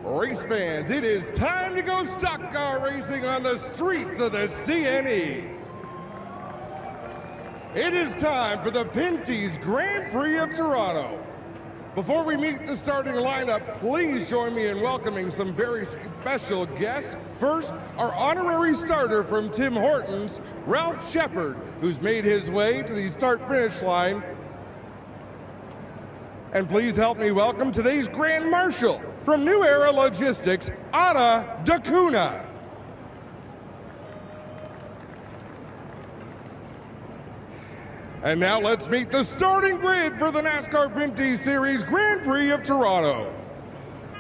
Race fans, it is time to go stock car racing on the streets of the CNE. It is time for the Pinty's Grand Prix of Toronto. Before we meet the starting lineup, please join me in welcoming some very special guests. First, our honorary starter from Tim Hortons, Ralph Shepard, who's made his way to the start-finish line. And please help me welcome today's Grand Marshal from New Era Logistics, Anna Dacuna. And now let's meet the starting grid for the NASCAR Pinty Series Grand Prix of Toronto.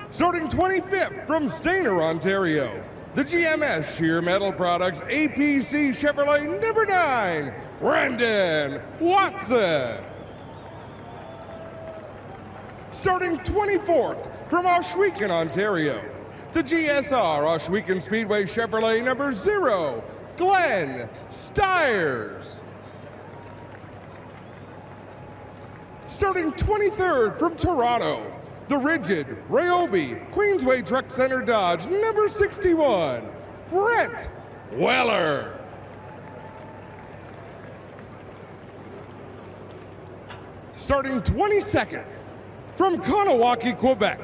Starting 25th from Stayner, Ontario, the GMS Sheer Metal Products APC Chevrolet number 9, Brandon Watson. Starting 24th from Ohsweken, Ontario, the GSR Ohsweken Speedway Chevrolet number 0, Glenn Stiers. Starting 23rd from Toronto, the rigid Ryobi Queensway Truck Center Dodge number 61, Brent Weller. Starting 22nd from Kahnawake, Quebec,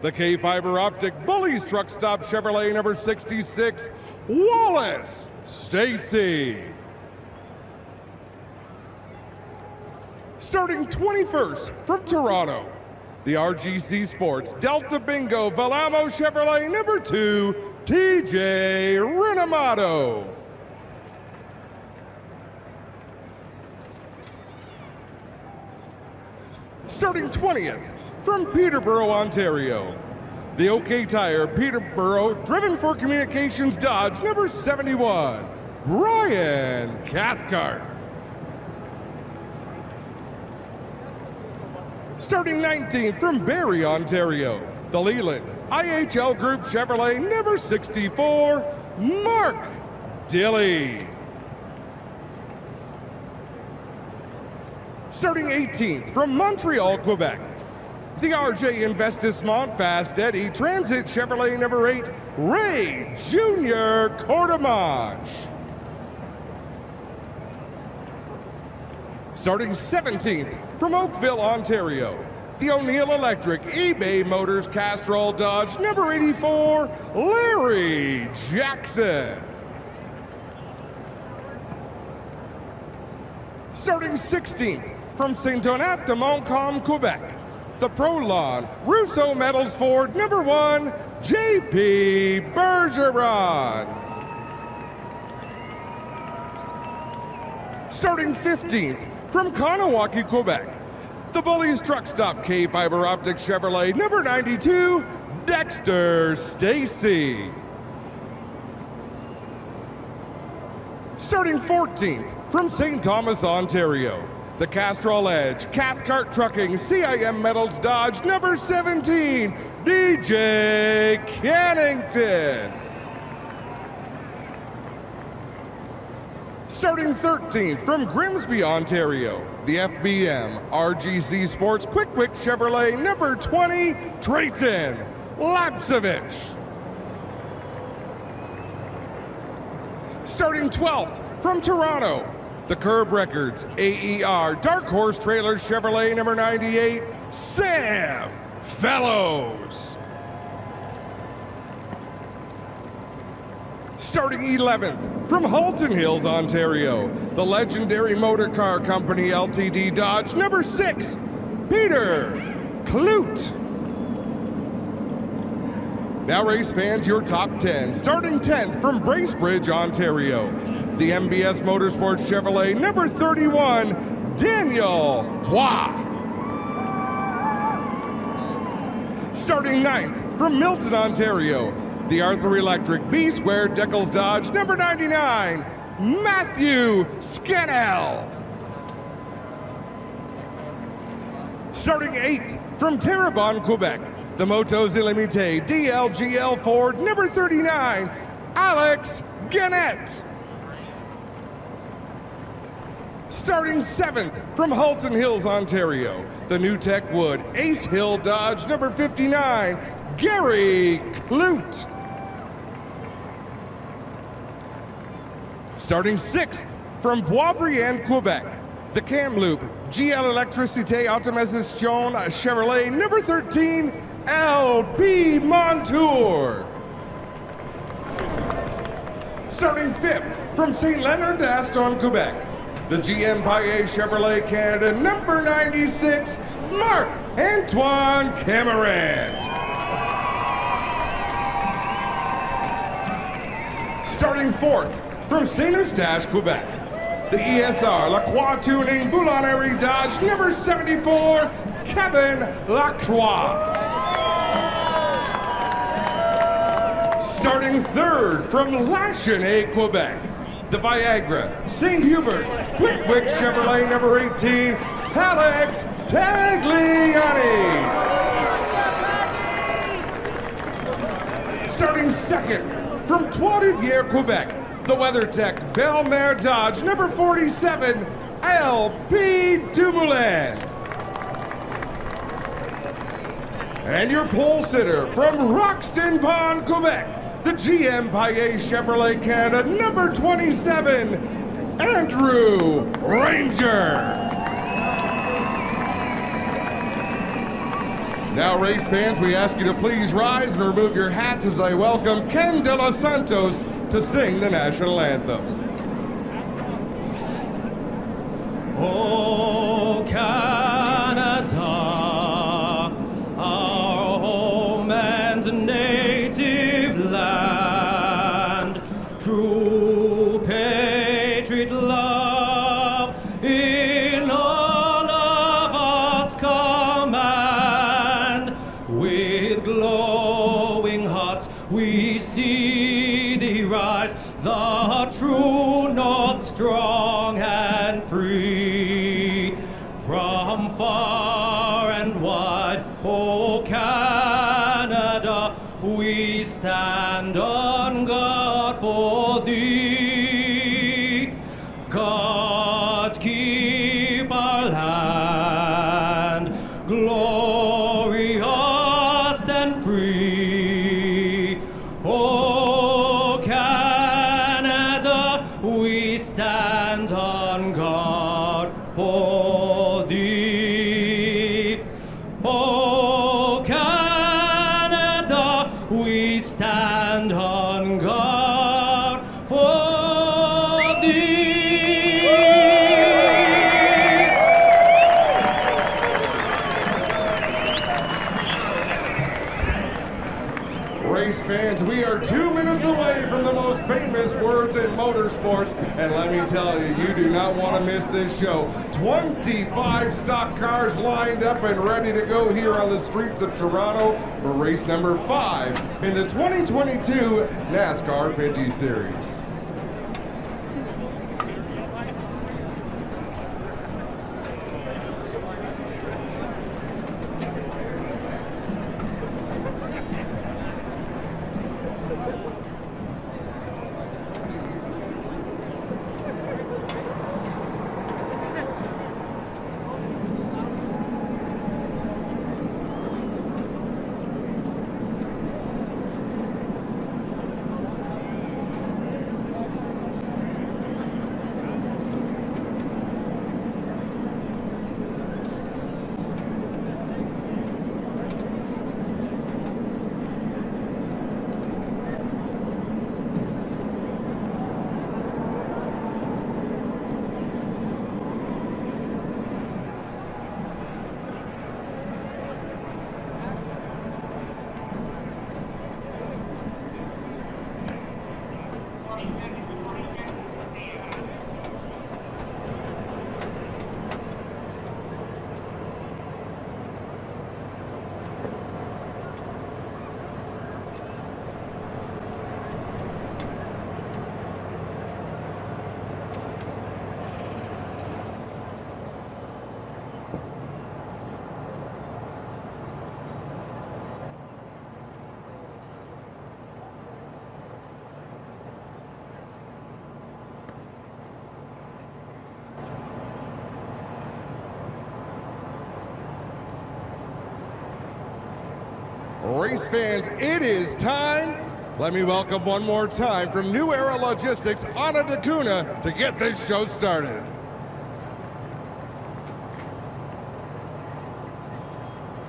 the K-Fiber Optic Bullies Truck Stop Chevrolet number 66, Wallace Stacy. Starting 21st from Toronto, the RGC Sports Delta Bingo Valamo Chevrolet number 2, TJ Renamato. Starting 20th from Peterborough, Ontario, the OK Tire Peterborough Driven for Communications Dodge number 71, Brian Cathcart. Starting 19th from Barrie, Ontario, the Leland IHL Group Chevrolet number 64, Mark Dilley. Starting 18th from Montreal, Quebec, the RJ Investissement Fast Eddie Transit Chevrolet number 8, Ray Jr. Cordemanche. Starting 17th from Oakville, Ontario, the O'Neill Electric eBay Motors Castrol Dodge number 84, Larry Jackson. Starting 16th from Saint-Donat-de-Montcalm, Quebec, the Prolon Russo Metals Ford number 1, J.P. Bergeron. Starting 15th from Kahnawake, Quebec, the Bullies Truck Stop K-Fiber Optic Chevrolet number 92, Dexter Stacy. Starting 14th from St. Thomas, Ontario, the Castrol Edge Cathcart Trucking CIM Metals Dodge number 17, DJ Cannington. Starting 13th from Grimsby, Ontario, the FBM RGC Sports Quick Chevrolet number 20, Trayton Lapsevich. Starting 12th from Toronto, the Curb Records AER Dark Horse Trailer Chevrolet number 98, Sam Fellows. Starting 11th from Halton Hills, Ontario, the legendary Motor Car Company Ltd Dodge number 6, Peter Kloot. Now race fans, your top 10. Starting 10th from Bracebridge, Ontario, the MBS Motorsports Chevrolet number 31, Daniel Hua. Starting 9th from Milton, Ontario, the Arthur Electric B-Squared Deckles Dodge number 99, Matthew Scannell. Starting 8th from Terrebonne, Quebec, the Motos Illimité DLGL Ford number 39, Alex Gannett. Starting 7th from Halton Hills, Ontario, the New Tech Wood Ace Hill Dodge number 59, Gary Clute. Starting 6th from Boisbriand, Quebec, the Kamloops GL Electricité Automatisation Chevrolet number 13, LB Montour. Starting 5th from St. Leonard d'Aston, Quebec, the GM Paillet Chevrolet Canada number 96, Marc-Antoine Camarade. Starting 4th from St. Eustache, Quebec, the ESR Lacroix Tuning Boulonnais Dodge number 74, Kevin Lacroix. Starting 3rd from Lachine, Quebec, the Viagra St. Hubert Quick Chevrolet number 18, Alex Tagliani. Starting 2nd from Trois-Rivières, Quebec, the WeatherTech Belle-Mare Dodge number 47, L.P. Dumoulin. And your pole sitter from Roxton Pond, Quebec, the GM Paillet Chevrolet Canada number 27, Andrew Ranger. Now, race fans, we ask you to please rise and remove your hats as I welcome Ken De Los Santos to sing the national anthem. Oh, Canada, our home and native land, true patriot love in all of us command. With glowing hearts we see thee rise, the true north strong and free. From far and wide, O Canada, we stand on guard for thee. God keep our land glorious and free. O Canada, we stand on guard for thee. O Canada, we stand on guard for thee. Race fans, we are 2 minutes away from the most famous words in motorsports, and let me tell you, you do not want to miss this show. 25 stock cars lined up and ready to go here on the streets of Toronto for race number 5 in the 2022 NASCAR Pinty Series. race fans, it is time. Let me welcome one more time from New Era Logistics, Ana DeCuna, to get this show started.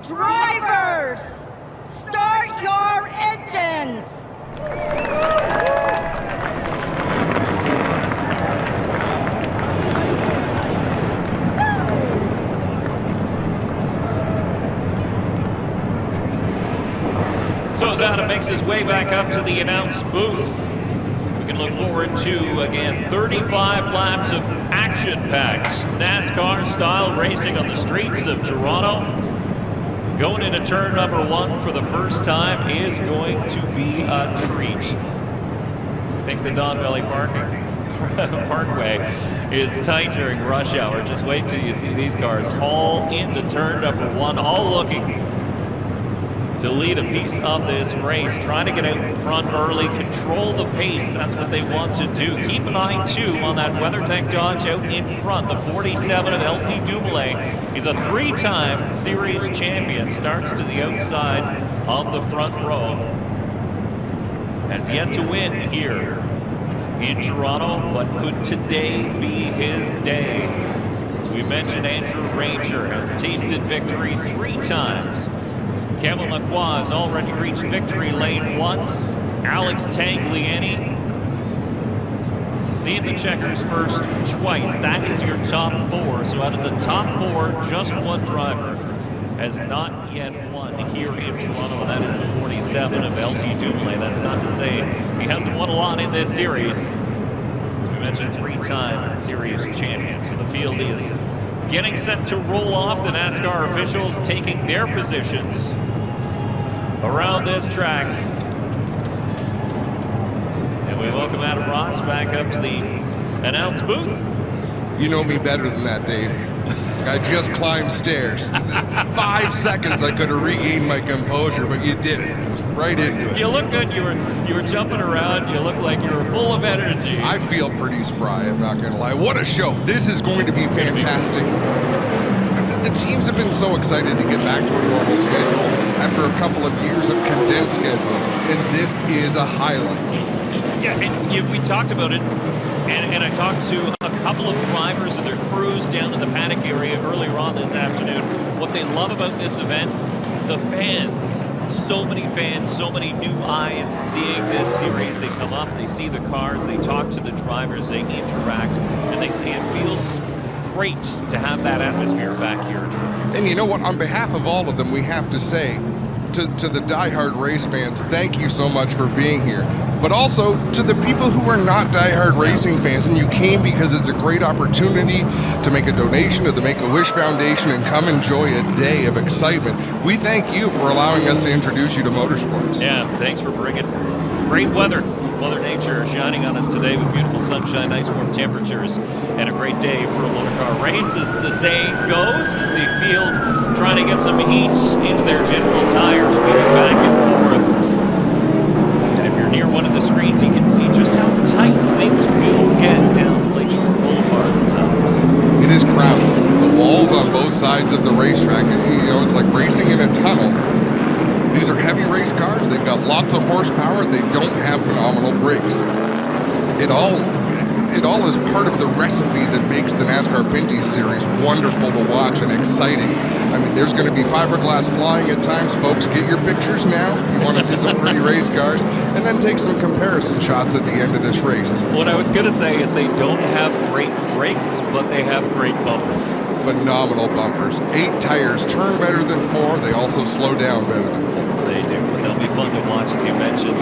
Drivers, start your engines! So as Adam makes his way back up to the announce booth, we can look forward to, again, 35 laps of action-packed NASCAR-style racing on the streets of Toronto. Going into turn number 1 for the first time is going to be a treat. I think the Don Valley Parkway is tight during rush hour. Just wait till you see these cars all into turn number 1, all looking to lead a piece of this race, trying to get out in front early, control the pace. That's what they want to do. Keep an eye, too, on that WeatherTech Dodge out in front. The 47 of LP Dumoulin is a 3-time series champion. Starts to the outside of the front row. Has yet to win here in Toronto, but could today be his day? As we mentioned, Andrew Ranger has tasted victory 3 times. Kevin Lacroix has already reached victory lane once. Alex Tagliani seen the checkers first twice. That is your top 4. So out of the top 4, just one driver has not yet won here in Toronto, and that is the 47 of LP Dumoulin. That's not to say he hasn't won a lot in this series. As we mentioned, 3-time series champion. So the field is getting set to roll off. The NASCAR officials taking their positions around this track. And we welcome Adam Ross back up to the announce booth. You know me better than that, Dave. I just climbed stairs. 5 seconds I could have regained my composure, but you did it. Just right into it. You look good. You were jumping around. You look like you were full of energy. I feel pretty spry, I'm not going to lie. What a show. This is going to be fantastic. The teams have been so excited to get back to a normal schedule after a couple of years of condensed schedules, and this is a highlight. Yeah, and we talked about it, and I talked to a couple of drivers and their crews down in the paddock area earlier on this afternoon. What they love about this event, the fans. So many fans, so many new eyes seeing this series. They come up, they see the cars, they talk to the drivers, they interact, and they say it feels great to have that atmosphere back here. And you know what? On behalf of all of them, we have to say to the diehard race fans, thank you so much for being here. But also to the people who are not diehard racing fans, and you came because it's a great opportunity to make a donation to the Make-A-Wish Foundation and come enjoy a day of excitement. We thank you for allowing us to introduce you to motorsports. Yeah, thanks for bringing great weather. Mother Nature shining on us today with beautiful sunshine, nice warm temperatures, and a great day for a motor car race. As the saying goes, as the field trying to get some heat into their general tires, moving back and forth. And if you're near one of the screens, you can see just how tight things will get down the Lakeshore Boulevard at times. It is crowded. The walls on both sides of the racetrack, it's like racing in a tunnel. These are heavy race cars. They've got lots of horsepower. They don't have phenomenal brakes. It all is part of the recipe that makes the NASCAR Pinty series wonderful to watch and exciting. I mean, there's going to be fiberglass flying at times, folks. Get your pictures now if you want to see some pretty race cars, and then take some comparison shots at the end of this race. What I was going to say is they don't have great brakes, but they have great bumpers. Phenomenal bumpers. 8 tires turn better than 4. They also slow down better than 4. They do, and they'll be fun to watch, as you mentioned.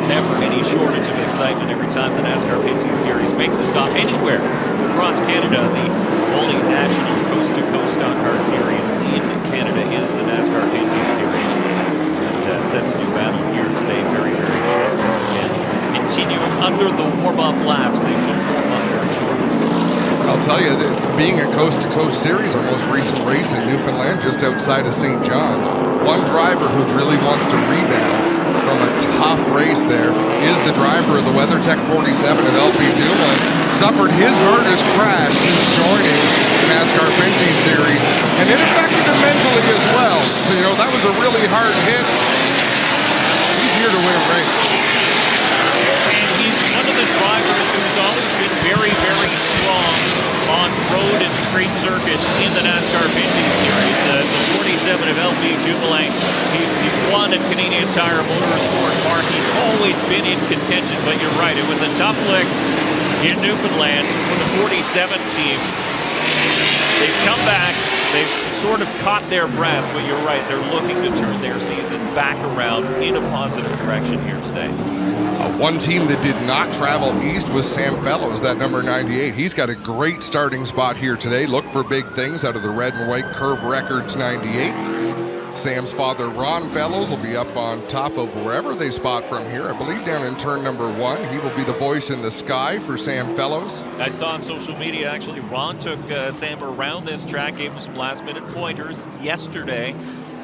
Never any shortage of excitement every time the NASCAR Pinty Series makes a stop anywhere across Canada. The only national coast-to-coast stock car series in Canada is the NASCAR Pinty Series. And set to do battle here today very, very shortly. And continue under the warm-up laps. They should form up very shortly. And I'll tell you that being a coast-to-coast series, our most recent race in Newfoundland, just outside of St. John's, one driver who really wants to rebound from a tough race there is the driver of the WeatherTech 47 at LP Dumoulin. Suffered his hardest crash since joining the NASCAR Pinty series, and it affected him mentally as well. So, that was a really hard hit. LB Dumoulin. He's won at Canadian Tire Motorsport Park. He's always been in contention, but you're right. It was a tough lick in Newfoundland for the 47 team. They've come back. They've sort of caught their breath, but you're right. They're looking to turn their season back around in a positive direction here today. One team that did not travel east was Sam Fellows, that number 98. He's got a great starting spot here today. Look for big things out of the red and white Curb Records 98. Sam's father, Ron Fellows, will be up on top of wherever they spot from here. I believe down in turn number 1. He will be the voice in the sky for Sam Fellows. I saw on social media, actually, Ron took Sam around this track, gave him some last-minute pointers yesterday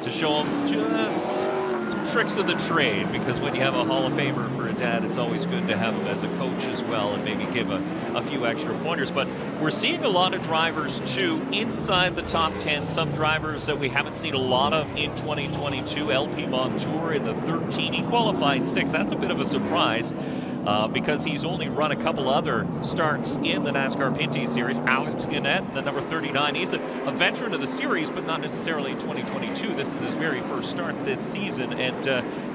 to show him just some tricks of the trade, because when you have a Hall of Famer for a dad, it's always good to have him as a coach as well and maybe give a few extra pointers. But we're seeing a lot of drivers, too, inside the top 10. Some drivers that we haven't seen a lot of in 2022. LP Montour in the 13. He qualified 6th. That's a bit of a surprise. Because he's only run a couple other starts in the NASCAR Pinty Series. Alex Guinnett, the number 39, he's a veteran of the series, but not necessarily in 2022. This is his very first start this season. And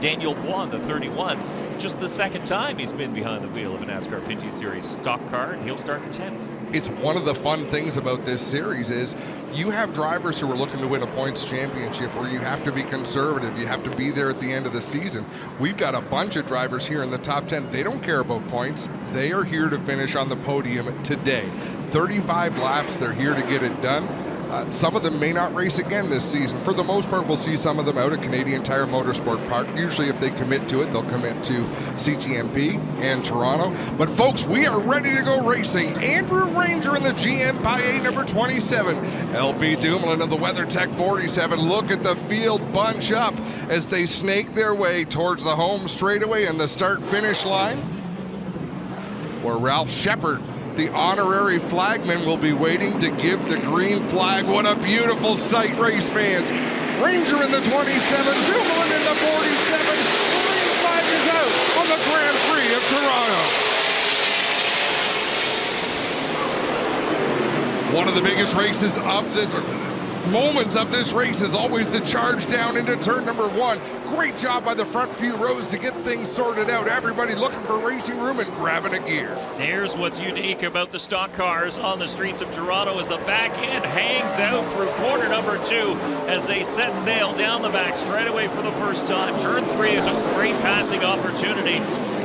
Daniel Bois, the 31, just the second time he's been behind the wheel of a NASCAR Pinty Series stock car, and he'll start in 10th. It's one of the fun things about this series is you have drivers who are looking to win a points championship where you have to be conservative. You have to be there at the end of the season. We've got a bunch of drivers here in the top 10. They don't care about points. They are here to finish on the podium today. 35 laps, they're here to get it done. Some of them may not race again this season. For the most part, we'll see some of them out at Canadian Tire Motorsport Park. Usually if they commit to it, they'll commit to CTMP and Toronto. But folks, we are ready to go racing. Andrew Ranger in the GM Paillet number 27. LB Dumoulin of the WeatherTech 47. Look at the field bunch up as they snake their way towards the home straightaway and the start-finish line, where Ralph Shepard, the honorary flagman, will be waiting to give the green flag. What a beautiful sight, race fans. Ranger in the 27, Dumoulin in the 47. The green flag is out on the Grand Prix of Toronto. One of the biggest races of this, moments of this race is always the charge down into turn number 1. Great job by the front few rows to get things sorted out. Everybody looking for racing room and grabbing a gear. Here's what's unique about the stock cars on the streets of Toronto as the back end hangs out through corner number 2 as they set sail down the back straightaway for the first time. Turn 3 is a great passing opportunity.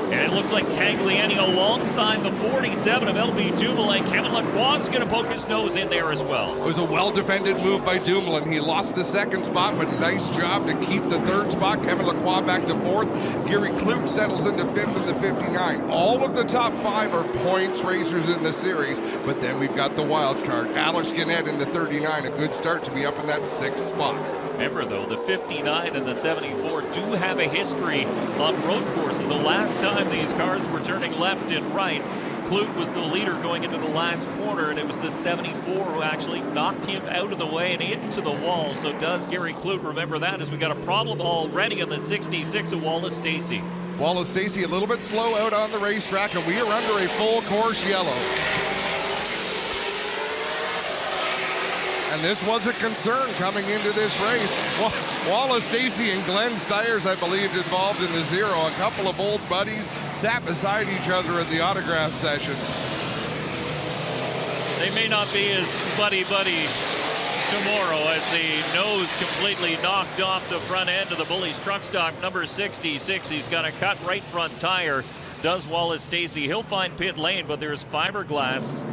And it looks like Tagliani alongside the 47 of LB Dumoulin. Kevin Lacroix's going to poke his nose in there as well. It was a well-defended move by Dumoulin. He lost the 2nd spot, but nice job to keep the 3rd spot. Kevin Lacroix back to 4th. Gary Kloot settles into 5th in the 59. All of the top 5 are points racers in the series, but then we've got the wild card. Alex Guinnett in the 39, a good start to be up in that 6th spot. Remember, though, the 59 and the 74 do have a history on road courses. The last time these cars were turning left and right, Kloot was the leader going into the last corner, and it was the 74 who actually knocked him out of the way and into the wall. So does Gary Kloot remember that, as we got a problem already on the 66 of Wallace Stacey. Wallace Stacey a little bit slow out on the racetrack, and we are under a full course yellow. And this was a concern coming into this race. Wallace Stacey and Glenn Stiers, I believe, involved in the 0. A couple of old buddies sat beside each other at the autograph session. They may not be as buddy-buddy tomorrow as the nose completely knocked off the front end of the Bullies truck stock number 66. He's got a cut right front tire, does Wallace Stacey. He'll find pit lane, but there's fiberglass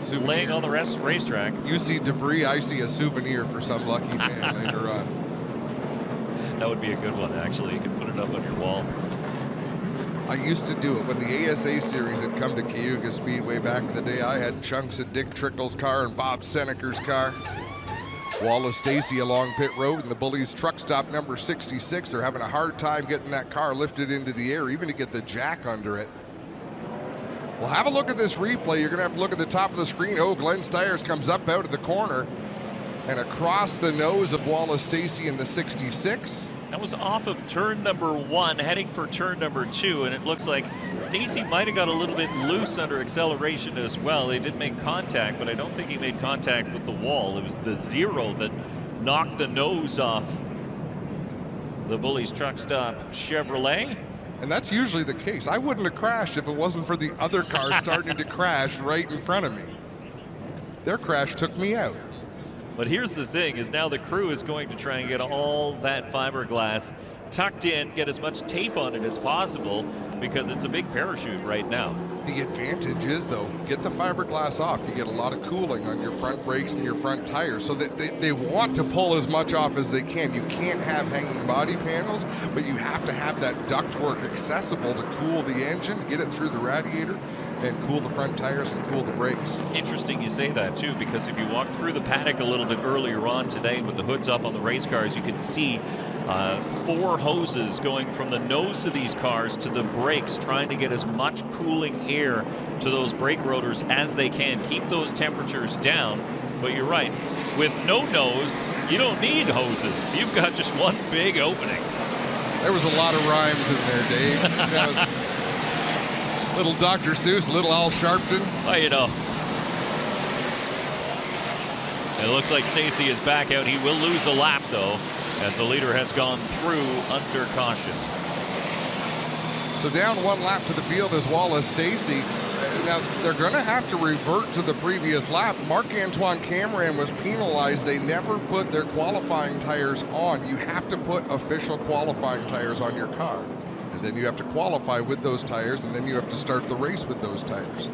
Souvenir. laying on the racetrack. You see debris, I see a souvenir for some lucky fan later on. That would be a good one, actually. You could put it up on your wall. I used to do it when the ASA series had come to Cayuga Speedway back in the day. I had chunks of Dick Trickle's car and Bob Seneker's car. Wallace Stacey along pit road and the Bullies truck stop number 66. They're having a hard time getting that car lifted into the air, even to get the jack under it. Well, have a look at this replay. You're going to have to look at the top of the screen. Oh, Glenn Stiers comes up out of the corner and across the nose of Wallace Stacey in the 66. That was off of turn number 1, heading for turn number 2, and it looks like Stacey might have got a little bit loose under acceleration as well. They did make contact, but I don't think he made contact with the wall. It was the 0 that knocked the nose off the Bullies Truck Stop Chevrolet. And that's usually the case. I wouldn't have crashed if it wasn't for the other car starting to crash right in front of me. Their crash took me out. But here's the thing, is now the crew is going to try and get all that fiberglass tucked in, get as much tape on it as possible, because it's a big parachute right now. The advantage is, though, get the fiberglass off. You get a lot of cooling on your front brakes and your front tires. So that they want to pull as much off as they can. You can't have hanging body panels, but you have to have that ductwork accessible to cool the engine, get it through the radiator, and cool the front tires and cool the brakes. Interesting you say that too, because if you walk through the paddock a little bit earlier on today with the hoods up on the race cars, you can see 4 hoses going from the nose of these cars to the brakes, trying to get as much cooling air to those brake rotors as they can, keep those temperatures down. But you're right, with no nose, you don't need hoses. You've got just one big opening. There was a lot of rhymes in there, Dave. That was little Dr. Seuss, little Al Sharpton. Oh, you know. It looks like Stacey is back out. He will lose a lap, though, as the leader has gone through under caution. So down 1 lap to the field as Wallace Stacey. Now, they're going to have to revert to the previous lap. Marc-Antoine Cameron was penalized. They never put their qualifying tires on. You have to put official qualifying tires on your car. And then you have to qualify with those tires, and then you have to start the race with those tires.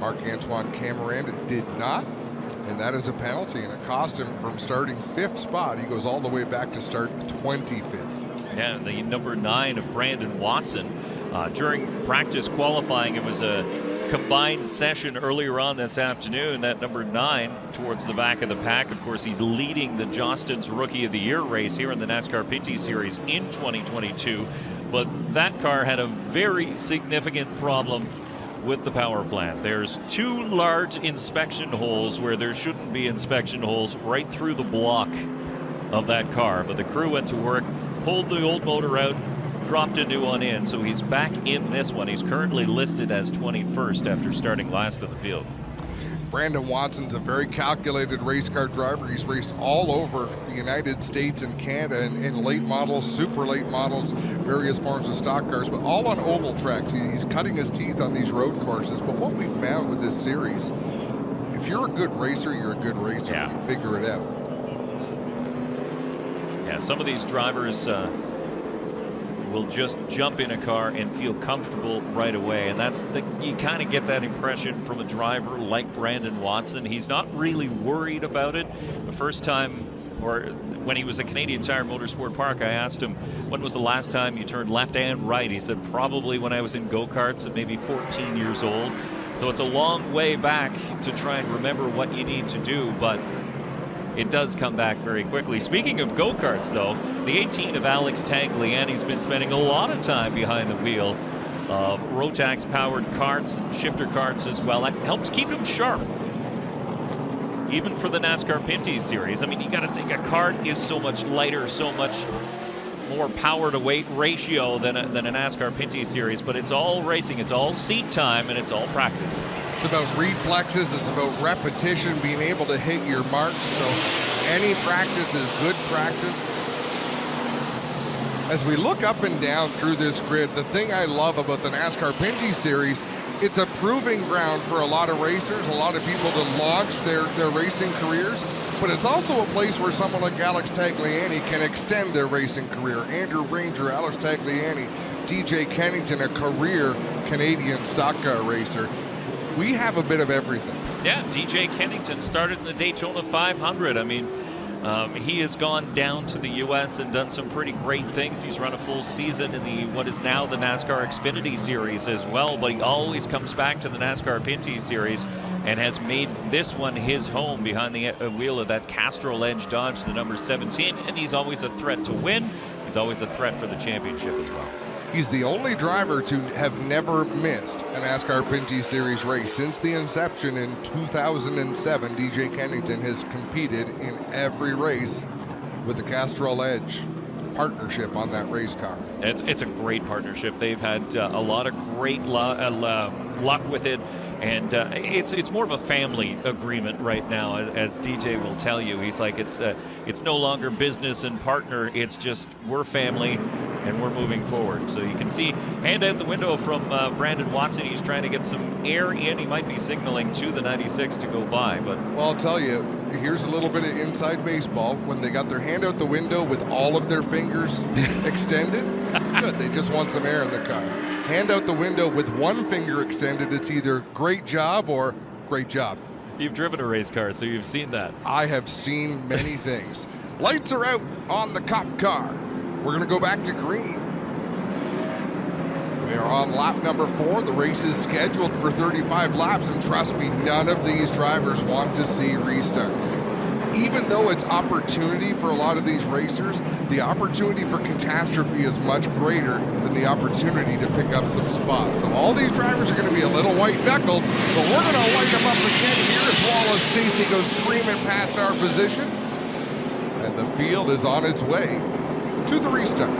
Marc-Antoine Cameron did not, and that is a penalty, and it cost him from starting 5th spot. He goes all the way back to start 25th. Yeah, the number 9 of Brandon Watson. During practice qualifying, it was a combined session earlier on this afternoon. That number 9 towards the back of the pack. Of course, he's leading the Jostens Rookie of the Year race here in the NASCAR Pinty Series in 2022. But that car had a very significant problem with the power plant. There's 2 large inspection holes where there shouldn't be inspection holes right through the block of that car. But the crew went to work, pulled the old motor out, dropped a new one in, so he's back in this one. He's currently listed as 21st after starting last of the field. Brandon Watson's a very calculated race car driver. He's raced all over the United States and Canada in late models, super late models, various forms of stock cars, but all on oval tracks. He's cutting his teeth on these road courses. But what we've found with this series, if you're a good racer, you're a good racer. Yeah. You figure it out. Yeah, some of these drivers will just jump in a car and feel comfortable right away, and you kind of get that impression from a driver like Brandon Watson. He's not really worried about it. The first time, or when he was at Canadian Tire Motorsport Park, I asked him, when was the last time you turned left and right? He said, probably when I was in go-karts at maybe 14 years old. So it's a long way back to try and remember what you need to do, but it does come back very quickly. Speaking of go-karts, though, the 18 of Alex Tagliani's been spending a lot of time behind the wheel of Rotax-powered karts and shifter karts as well. That helps keep him sharp, even for the NASCAR Pinty Series. I mean, you got to think a kart is so much lighter, so much more power-to-weight ratio than a NASCAR Pinty Series, but it's all racing, it's all seat time, and it's all practice. It's about reflexes, it's about repetition, being able to hit your marks. So any practice is good practice. As we look up and down through this grid, the thing I love about the NASCAR Pinty Series, it's a proving ground for a lot of racers, a lot of people to launch their racing careers, but it's also a place where someone like Alex Tagliani can extend their racing career. Andrew Ranger, Alex Tagliani, DJ Kennington, a career Canadian stock car racer. We have a bit of everything. Yeah, DJ Kennington started in the Daytona 500. I mean, he has gone down to the U.S. and done some pretty great things. He's run a full season in what is now the NASCAR Xfinity Series as well, but he always comes back to the NASCAR Pinty Series and has made this one his home behind the wheel of that Castrol Edge Dodge, the number 17, and he's always a threat to win. He's always a threat for the championship as well. He's the only driver to have never missed a NASCAR Pinty Series race. Since the inception in 2007, DJ Kennington has competed in every race with the Castrol Edge partnership on that race car. It's a great partnership. They've had a lot of great luck with it, And it's more of a family agreement right now, as DJ will tell you. He's like, it's no longer business and partner. It's just we're family, and we're moving forward. So you can see, hand out the window from Brandon Watson. He's trying to get some air in. He might be signaling to the 96 to go by. But well, I'll tell you, here's a little bit of inside baseball. When they got their hand out the window with all of their fingers extended, it's good. They just want some air in the car. Hand out the window with one finger extended, it's either great job or great job. You've driven a race car, so you've seen that. I have seen many things. Lights are out on the cop car. We're going to go back to green. We are on lap number 4. The race is scheduled for 35 laps, and trust me, none of these drivers want to see restarts. Even though it's opportunity for a lot of these racers, the opportunity for catastrophe is much greater than the opportunity to pick up some spots. So all these drivers are going to be a little white-knuckled, but we're going to light them up again here as Wallace Stacy goes screaming past our position. And the field is on its way to the restart.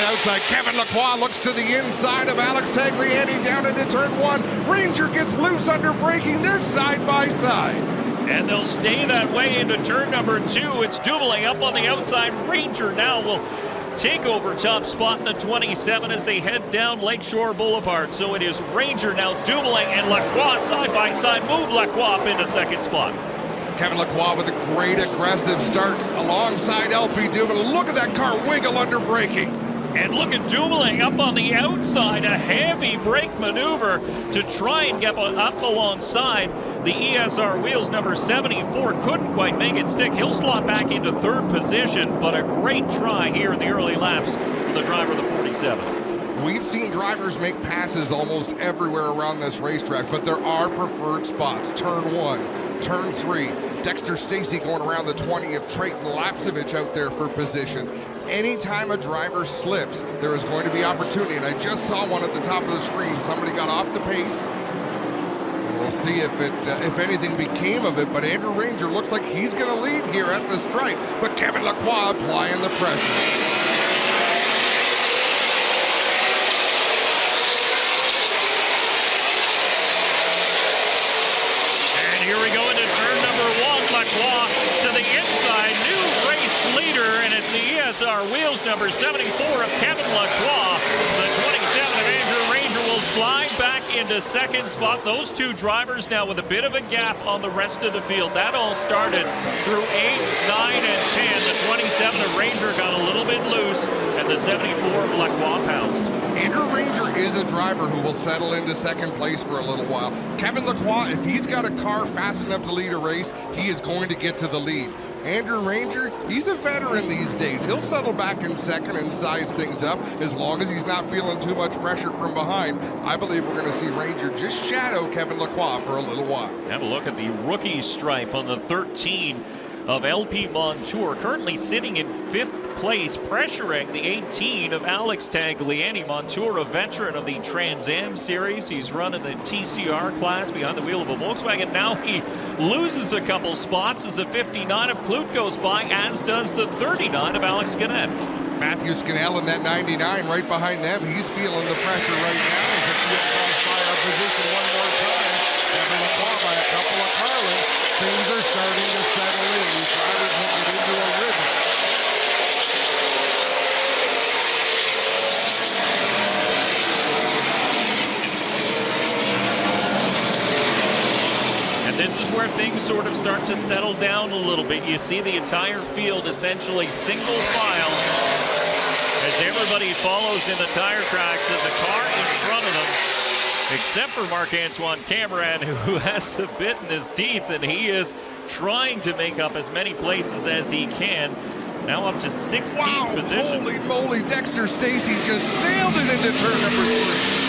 Outside, Kevin Lacroix looks to the inside of Alex Tagliani down into turn 1. Ranger gets loose under braking. They're side by side. And they'll stay that way into turn number 2. It's Dumoulin up on the outside. Ranger now will take over top spot in the 27 as they head down Lakeshore Boulevard. So it is Ranger now, Dumoulin and Lacroix side by side. Move Lacroix up into second spot. Kevin Lacroix with a great aggressive start alongside LP Dumoulin. Look at that car wiggle under braking. And look at Dumoulin up on the outside, a heavy brake maneuver to try and get up alongside the ESR wheels. Number 74 couldn't quite make it stick. He'll slot back into third position, but a great try here in the early laps for the driver of the 47. We've seen drivers make passes almost everywhere around this racetrack, but there are preferred spots. Turn 1, turn 3. Dexter Stacy going around the 20th. Trayton Lapsevich out there for position. Anytime a driver slips, there is going to be opportunity, and I just saw one at the top of the screen. Somebody got off the pace. We'll see if anything became of it, but Andrew Ranger looks like he's going to lead here at the stripe, but Kevin Lacroix applying the pressure. Here we go into turn number 1. Lacroix to the inside. New race leader, and it's the ESR wheels number 74 of Kevin Lacroix. The 27 of Andrew Ranger will slide back into second spot. Those two drivers now with a bit of a gap on the rest of the field. That all started through 8, 9, and 10. The 27 of Ranger got a little bit loose, and the 74 of Lacroix pounced. Andrew Ranger is a driver who will settle into second place for a little while. Kevin Lacroix, if he's got a car fast enough to lead a race, he is going to get to the lead. Andrew Ranger, he's a veteran these days. He'll settle back in second and size things up as long as he's not feeling too much pressure from behind. I believe we're going to see Ranger just shadow Kevin Lacroix for a little while. Have a look at the rookie stripe on the 13 of LP Montour, currently sitting in 5th place, pressuring the 18 of Alex Tagliani. Montour, a veteran of the Trans Am series. He's run in the TCR class behind the wheel of a Volkswagen. Now he loses a couple spots as the 59 of Kloot goes by, as does the 39 of Alex Gannett. Matthew Scannell in that 99 right behind them. He's feeling the pressure right now. As it falls by our position one more time. Kevin Lacroix by a couple of Carlin. Things are starting to settle in. These drivers have get into a rhythm. This is where things sort of start to settle down a little bit. You see the entire field essentially single file as everybody follows in the tire tracks and the car in front of them, except for Marc-Antoine Cameron, who has a bit in his teeth, and he is trying to make up as many places as he can. Now up to 16th position. Holy moly, Dexter Stacy just sailed it into turn number 3.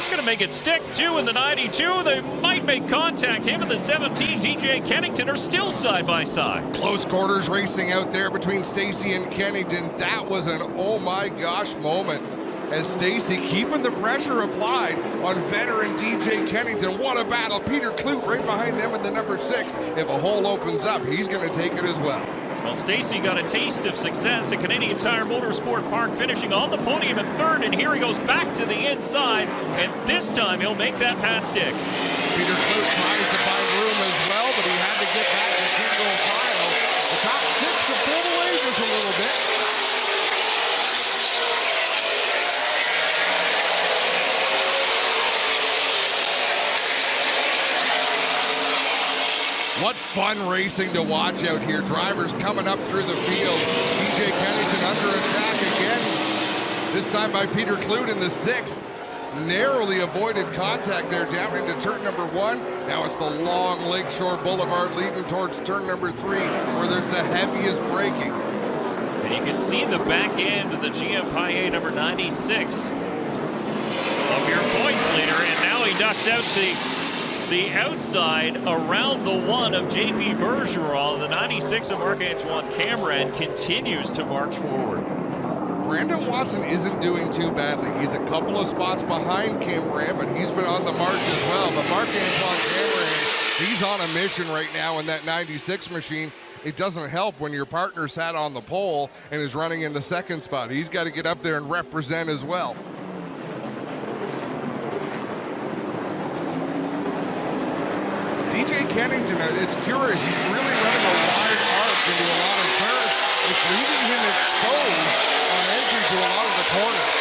Going to make it stick. 2 in the 92. They might make contact. Him and the 17, DJ Kennington, are still side by side. Close quarters racing out there between Stacy and Kennington. That was an oh my gosh moment. as Stacy keeping the pressure applied on veteran DJ Kennington. What a battle. Peter Kloot right behind them in the number 6. If a hole opens up, he's going to take it as well. Well, Stacy got a taste of success at Canadian Tire Motorsport Park, finishing on the podium in 3rd, and here he goes back to the inside, and this time he'll make that pass stick. Peter Kloot tries to find room as well, but he had to get back to single file. The top 6 have pulled away just a little bit. What fun racing to watch out here. Drivers coming up through the field. DJ Kennington under attack again. This time by Peter Kloot in the 6th. Narrowly avoided contact there down into turn number 1. Now it's the long Lakeshore Boulevard leading towards turn number 3, where there's the heaviest braking. And you can see the back end of the GM Paillet number 96 of your points leader, and now he ducks out the outside around the 1 of JP Bergeron. The 96 of Marc-Antoine Cameron continues to march forward. Brandon Watson isn't doing too badly. He's a couple of spots behind Cameron, but he's been on the march as well. But Marc-Antoine Cameron, he's on a mission right now in that 96 machine. It doesn't help when your partner sat on the pole and is running in the 2nd spot. He's got to get up there and represent as well. DJ Kennington, it's curious, he's really running a wide arc into a lot of turns. It's leaving him exposed on entry to a lot of the corners.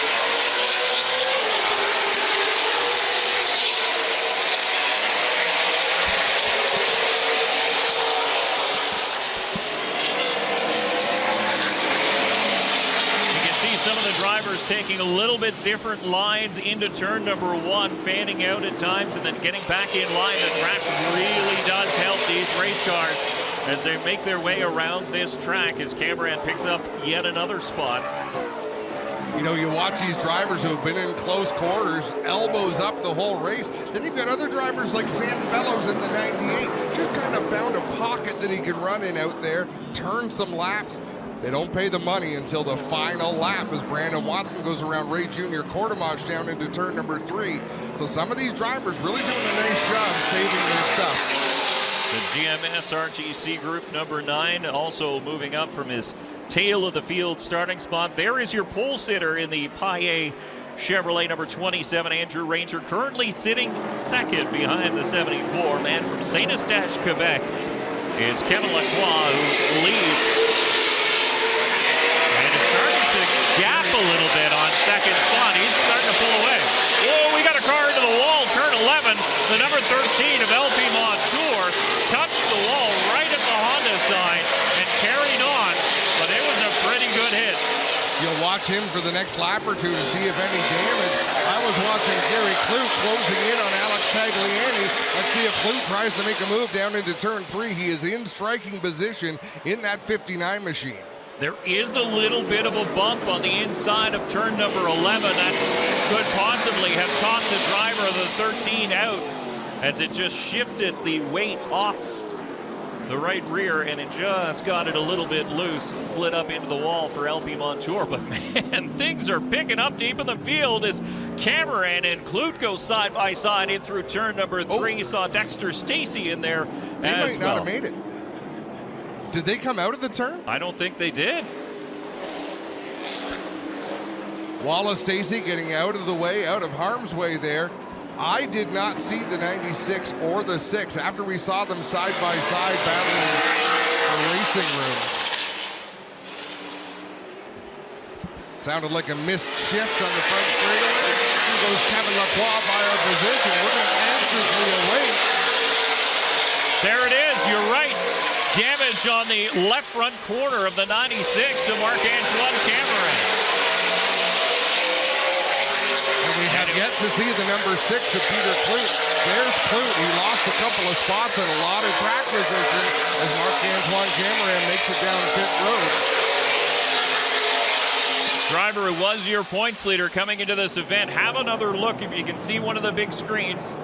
Some of the drivers taking a little bit different lines into turn number 1, fanning out at times and then getting back in line. The track really does help these race cars as they make their way around this track as Cameron picks up yet another spot. You know, you watch these drivers who have been in close quarters, elbows up the whole race. Then you've got other drivers like Sam Fellows in the 98. Just kind of found a pocket that he could run in out there, turn some laps. They don't pay the money until the final lap as Brandon Watson goes around Ray Jr. Quartermache down into turn number 3. So some of these drivers really doing a nice job saving their stuff. The GMS RTC Group number 9 also moving up from his tail of the field starting spot. There is your pole sitter in the Paillet Chevrolet number 27, Andrew Ranger, currently sitting 2nd behind the 74. Man from Saint Eustache, Quebec is Kevin Lacroix, who leads. Gap a little bit on 2nd spot. He's starting to pull away. Whoa, we got a car into the wall. Turn 11. The number 13 of LP Montour touched the wall right at the Honda sign and carried on, but it was a pretty good hit. You'll watch him for the next lap or two to see if any damage. I was watching Gary Kloot closing in on Alex Tagliani. Let's see if Kloot tries to make a move down into turn 3. He is in striking position in that 59 machine. There is a little bit of a bump on the inside of turn number 11 that could possibly have caught the driver of the 13 out as it just shifted the weight off the right rear and it just got it a little bit loose, slid up into the wall for LP Montour. But man, things are picking up deep in the field as Cameron and Kloot go side by side in through turn number 3. You saw Dexter Stacy in there They as might not have made it. Did they come out of the turn? I don't think they did. Wallace Stacy getting out of the way, out of harm's way there. I did not see the 96 or the 6 after we saw them side by side battling the racing room. Sounded like a missed shift on the front straightaway. Here goes Kevin Lacroix by our position. We're going to anxiously await. There it is, you're right. Damage on the left front corner of the 96 of Marc-Antoine Cameron. And we have yet to see the number 6 of Peter Kloot. There's Kloot. He lost a couple of spots and a lot of track position as Marc-Antoine Cameron makes it down pit road. Driver who was your points leader coming into this event, have another look if you can see one of the big screens.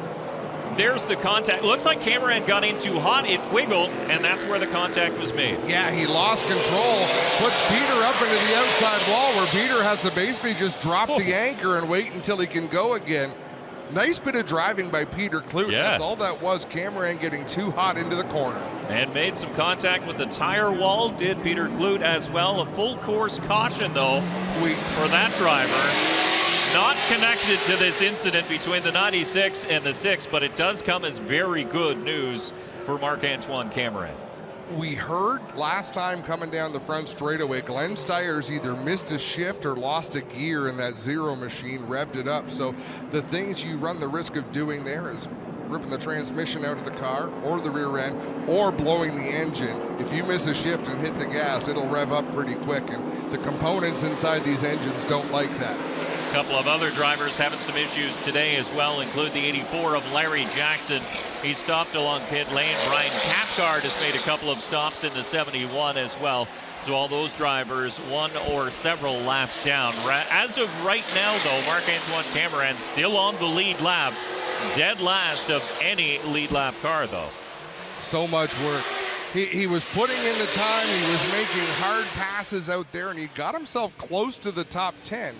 there's the contact. Looks like Cameron got in too hot. It wiggled, and that's where the contact was made. Yeah, he lost control, puts Peter up into the outside wall where Peter has to basically just drop the anchor and wait until he can go again. Nice bit of driving by Peter Kloot. Yeah. That's all that was, Cameron getting too hot into the corner. And made some contact with the tire wall, did Peter Kloot as well. A full course caution, though, for that driver. Not connected to this incident between the 96 and the 6, but it does come as very good news for Marc-Antoine Cameron. We heard last time coming down the front straightaway, Glenn Steyer's either missed a shift or lost a gear in that zero machine, revved it up. So the things you run the risk of doing there is ripping the transmission out of the car or the rear end or blowing the engine. If you miss a shift and hit the gas, it'll rev up pretty quick, and the components inside these engines don't like that. A couple of other drivers having some issues today as well, include the 84 of Larry Jackson. He stopped along pit lane. Brian Cathcart has made a couple of stops in the 71 as well. So all those drivers, one or several laps down. As of right now, though, Marc-Antoine Cameron still on the lead lap. Dead last of any lead lap car, though. So much work. He was putting in the time. He was making hard passes out there, and he got himself close to the top 10.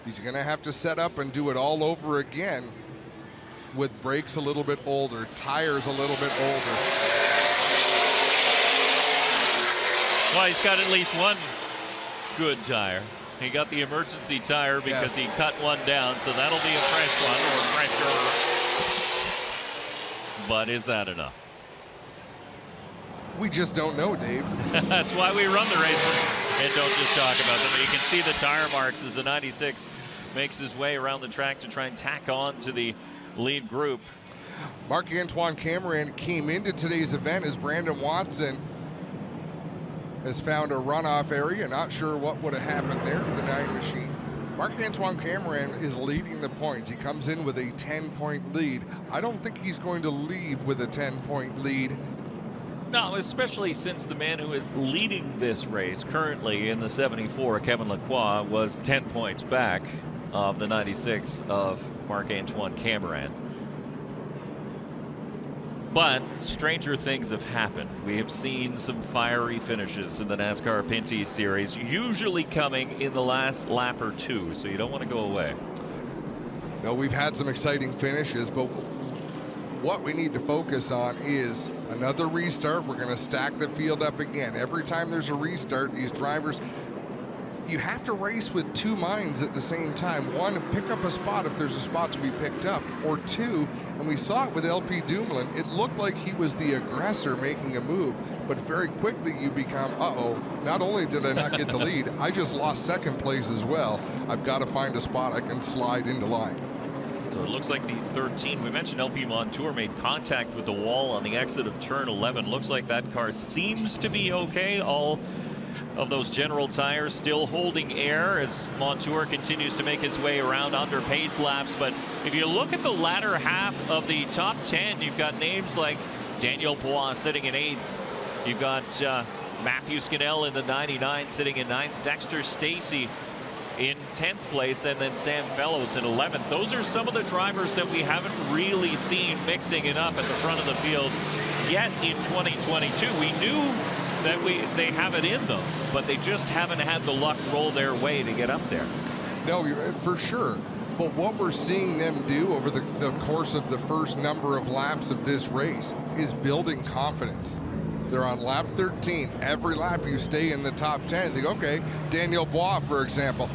He's going to have to set up and do it all over again with brakes a little bit older, tires a little bit older. Well, he's got at least one good tire. He got the emergency tire because he cut one down, so that'll be a fresh one or fresher. But is that enough? We just don't know, Dave. That's why we run the races and don't just talk about them. But you can see the tire marks as the 96 makes his way around the track to try and tack on to the lead group. Marc-Antoine Cameron came into today's event as Brandon Watson has found a runoff area. Not sure what would have happened there to the 9 machine. Marc-Antoine Cameron is leading the points. He comes in with a 10-point lead. I don't think he's going to leave with a 10-point lead. No, especially since the man who is leading this race currently in the 74, Kevin Lacroix, was 10 points back of the 96 of Marc-Antoine Cameron. But stranger things have happened. We have seen some fiery finishes in the NASCAR Pinty series, usually coming in the last lap or two, so you don't want to go away. No, we've had some exciting finishes, but what we need to focus on is another restart. We're going to stack the field up again. Every time there's a restart, these drivers, you have to race with two minds at the same time. One, pick up a spot if there's a spot to be picked up. Or two, and we saw it with LP Dumoulin, it looked like he was the aggressor making a move, but very quickly you become, uh-oh, not only did I not get the lead, I just lost second place as well. I've got to find a spot I can slide into line. So it looks like the 13, we mentioned LP Montour made contact with the wall on the exit of turn 11. Looks like that car seems to be okay. All of those general tires still holding air as Montour continues to make his way around under pace laps. But if you look at the latter half of the top 10, you've got names like Daniel Bois sitting in 8th. You've got Matthew Scannell in the 99 sitting in 9th. Dexter Stacey in 10th place, and then Sam Fellows in 11th. Those are some of the drivers that we haven't really seen mixing it up at the front of the field yet in 2022. We knew that they have it in them, but they just haven't had the luck roll their way to get up there. No, for sure. But what we're seeing them do over the course of the first number of laps of this race is building confidence. They're on lap 13. Every lap you stay in the top 10. They go, okay, Daniel Bois, for example.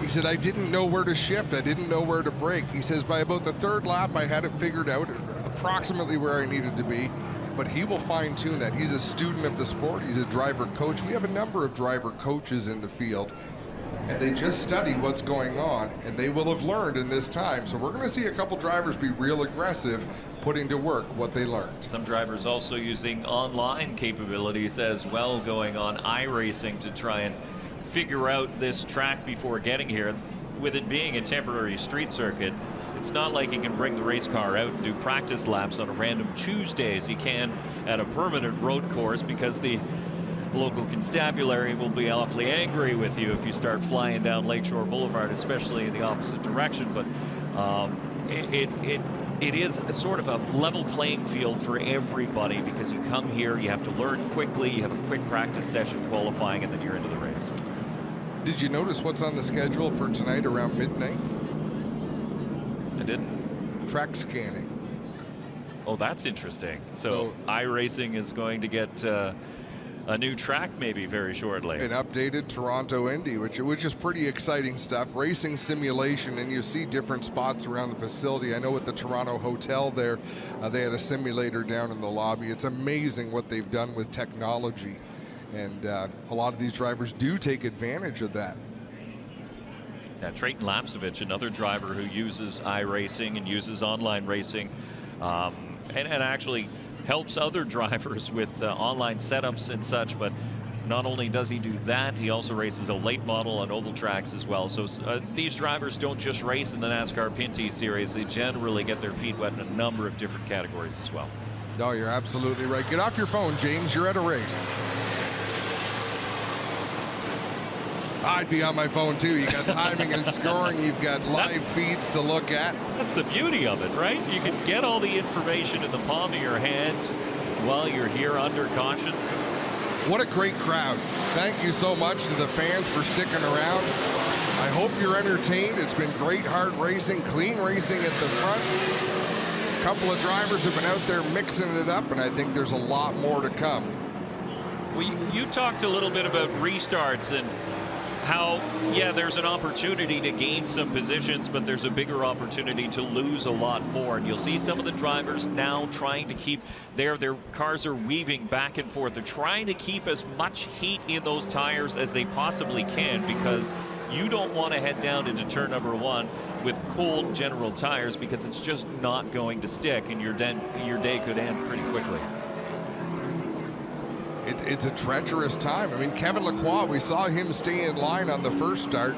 He said, I didn't know where to shift. I didn't know where to brake. He says, by about the third lap, I had it figured out approximately where I needed to be. But he will fine-tune that. He's a student of the sport. He's a driver coach. We have a number of driver coaches in the field, and they just study what's going on, and they will have learned in this time. So we're going to see a couple drivers be real aggressive, putting to work what they learned. Some drivers also using online capabilities as well, going on iRacing to try and figure out this track before getting here. With it being a temporary street circuit, it's not like you can bring the race car out and do practice laps on a random Tuesday as you can at a permanent road course, because the local constabulary will be awfully angry with you if you start flying down Lakeshore Boulevard, especially in the opposite direction. But it is a sort of a level playing field for everybody, because you come here, you have to learn quickly, you have a quick practice session qualifying, and then you're into the race. Did you notice what's on the schedule for tonight around midnight? I didn't. Track scanning. Oh, that's interesting. So iRacing is going to get a new track maybe very shortly. An updated Toronto Indy, which is pretty exciting stuff. Racing simulation, and you see different spots around the facility. I know at the Toronto Hotel there, they had a simulator down in the lobby. It's amazing what they've done with technology, and a lot of these drivers do take advantage of that. Yeah, Trayton Lapsevich, another driver who uses iRacing and uses online racing, and actually helps other drivers with online setups and such. But not only does he do that, he also races a late model on oval tracks as well. So these drivers don't just race in the NASCAR Pinty series. They generally get their feet wet in a number of different categories as well. No, you're absolutely right. Get off your phone, James. You're at a race. I'd be on my phone too. You got timing and scoring. You've got live feeds to look at. That's the beauty of it, right? You can get all the information in the palm of your hand while you're here under caution. What a great crowd. Thank you so much to the fans for sticking around. I hope you're entertained. It's been great, hard racing, clean racing at the front. A couple of drivers have been out there mixing it up, and I think there's a lot more to come. Well, you talked a little bit about restarts and how, yeah, there's an opportunity to gain some positions, but there's a bigger opportunity to lose a lot more. And you'll see some of the drivers now trying to keep their cars are weaving back and forth. They're trying to keep as much heat in those tires as they possibly can, because you don't want to head down into turn number 1 with cold general tires, because it's just not going to stick, and your day could end pretty quickly. It's a treacherous time. I mean, Kevin Lacroix, we saw him stay in line on the first start.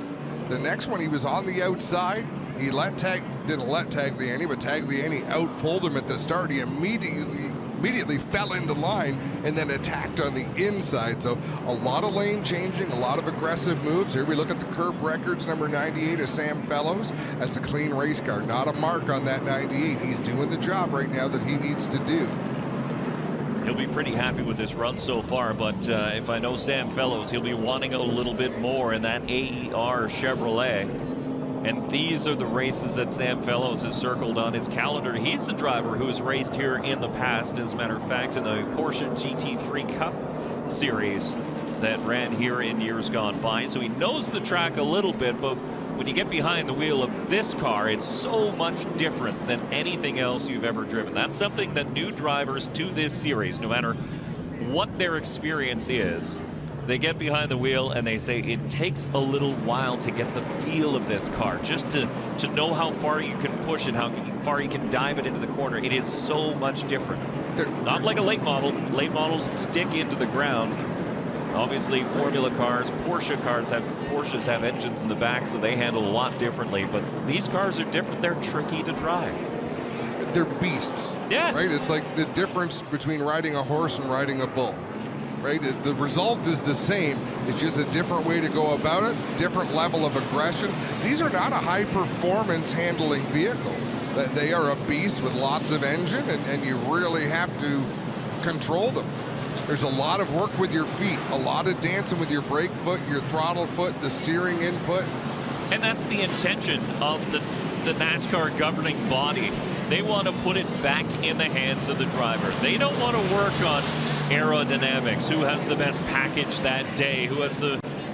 The next one, he was on the outside. He didn't let Tagliani, but Tagliani out-pulled him at the start. He immediately fell into line and then attacked on the inside. So a lot of lane changing, a lot of aggressive moves. Here we look at the curb records. Number 98 is Sam Fellows. That's a clean race car, not a mark on that 98. He's doing the job right now that he needs to do. He'll be pretty happy with this run so far, but if I know Sam Fellows, he'll be wanting a little bit more in that AER Chevrolet. And these are the races that Sam Fellows has circled on his calendar. He's the driver who has raced here in the past, as a matter of fact, in the Porsche GT3 Cup Series that ran here in years gone by. So he knows the track a little bit, but when you get behind the wheel of this car, it's so much different than anything else you've ever driven. That's something that new drivers to this series, no matter what their experience is, they get behind the wheel and they say it takes a little while to get the feel of this car, just to know how far you can push it, how far you can dive it into the corner. It is so much different. Not like a late model. Late models stick into the ground. Obviously, formula cars, Porsches have engines in the back, so they handle a lot differently. But these cars are different. They're tricky to drive. They're beasts. Yeah. Right? It's like the difference between riding a horse and riding a bull. Right? The result is the same. It's just a different way to go about it, different level of aggression. These are not a high-performance handling vehicle. They are a beast with lots of engine, and you really have to control them. There's a lot of work with your feet, a lot of dancing with your brake foot, your throttle foot, the steering input. And that's the intention of the NASCAR governing body. They want to put it back in the hands of the driver. They don't want to work on aerodynamics, who has the best package that day, who has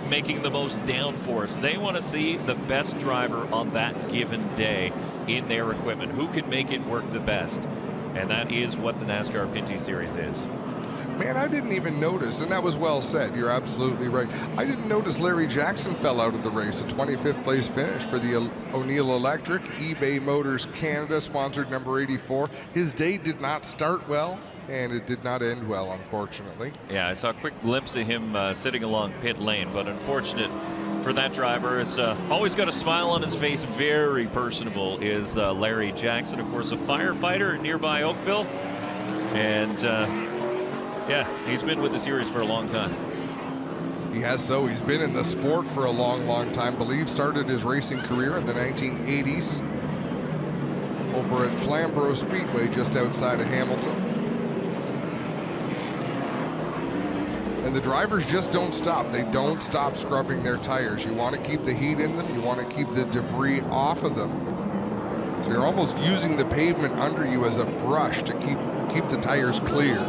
making the most downforce. They want to see the best driver on that given day in their equipment, who can make it work the best. And that is what the NASCAR Pinty Series is. Man, I didn't even notice, and that was well said. You're absolutely right. I didn't notice Larry Jackson fell out of the race. A 25th place finish for the O'Neill Electric. eBay Motors Canada sponsored number 84. His day did not start well, and it did not end well, unfortunately. Yeah, I saw a quick glimpse of him sitting along pit lane, but unfortunate for that driver. It's always got a smile on his face, very personable, is Larry Jackson, of course, a firefighter in nearby Oakville. And yeah, he's been with the series for a long time. He has so. He's been in the sport for a long, long time. Believe started his racing career in the 1980s. over at Flamborough Speedway just outside of Hamilton. And the drivers just don't stop. They don't stop scrubbing their tires. You want to keep the heat in them. You want to keep the debris off of them. So you're almost using the pavement under you as a brush to keep the tires clear.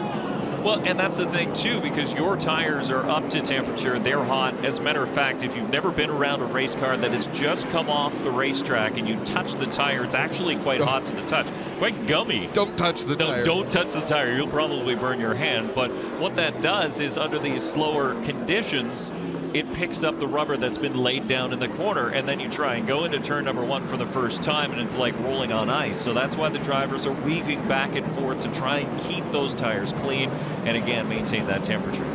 Well, and that's the thing too, because your tires are up to temperature, they're hot. As a matter of fact, if you've never been around a race car that has just come off the racetrack and you touch the tire, it's actually quite hot to the touch, quite gummy. Don't touch the tire. Don't touch the tire, you'll probably burn your hand. But what that does is, under these slower conditions, it picks up the rubber that's been laid down in the corner, and then you try and go into turn number 1 for the first time, and it's like rolling on ice. So that's why the drivers are weaving back and forth to try and keep those tires clean and, again, maintain that temperature.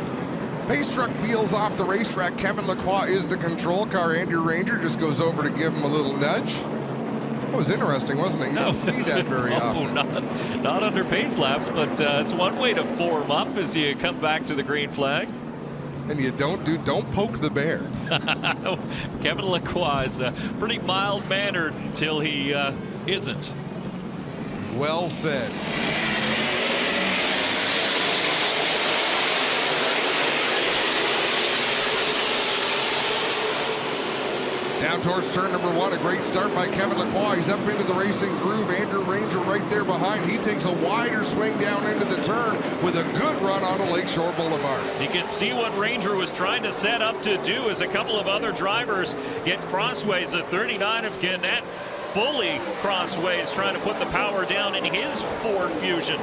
Pace truck peels off the racetrack. Kevin Lacroix is the control car. Andrew Ranger just goes over to give him a little nudge. That was interesting, wasn't it? You don't see that very often. Not under pace laps, but it's one way to form up as you come back to the green flag. And you don't poke the bear. Kevin Lacroix is pretty mild-mannered until he isn't. Well said. Down towards turn number 1, a great start by Kevin Lacroix. He's up into the racing groove. Andrew Ranger right there behind. He takes a wider swing down into the turn with a good run onto Lakeshore Boulevard. You can see what Ranger was trying to set up to do as a couple of other drivers get crossways. A 39 of Gannett fully crossways, trying to put the power down in his Ford Fusion.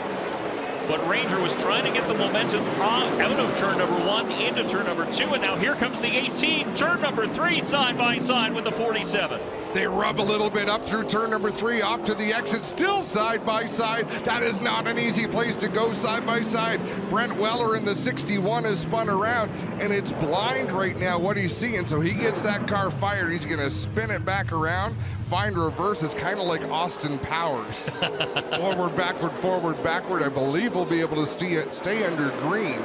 But Ranger was trying to get the momentum out of turn number 1 into turn number 2, and now here comes the 18, turn number 3, side by side with the 47. They rub a little bit up through turn number 3, off to the exit, still side by side. That is not an easy place to go side by side. Brent Weller in the 61 has spun around, and it's blind right now what he's seeing, so he gets that car fired. He's going to spin it back around, find reverse. It's kind of like Austin Powers. Forward, backward. I believe we'll be able to stay under green.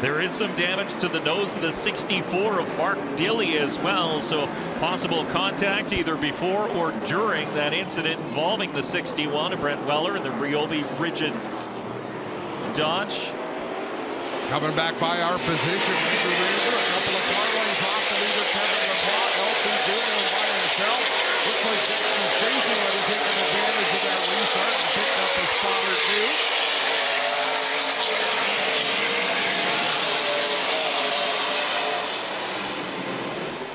There is some damage to the nose of the 64 of Mark Dilley as well, so possible contact either before or during that incident involving the 61 of Brent Weller and the Ryobi Rigid Dodge. Coming back by our position, Andrew Ranger, a couple of car lines off the leader, Kevin Lacroix, LP doing by himself. Looks like Jackson Stacy might have taken advantage of that restart and picked up a spot or two.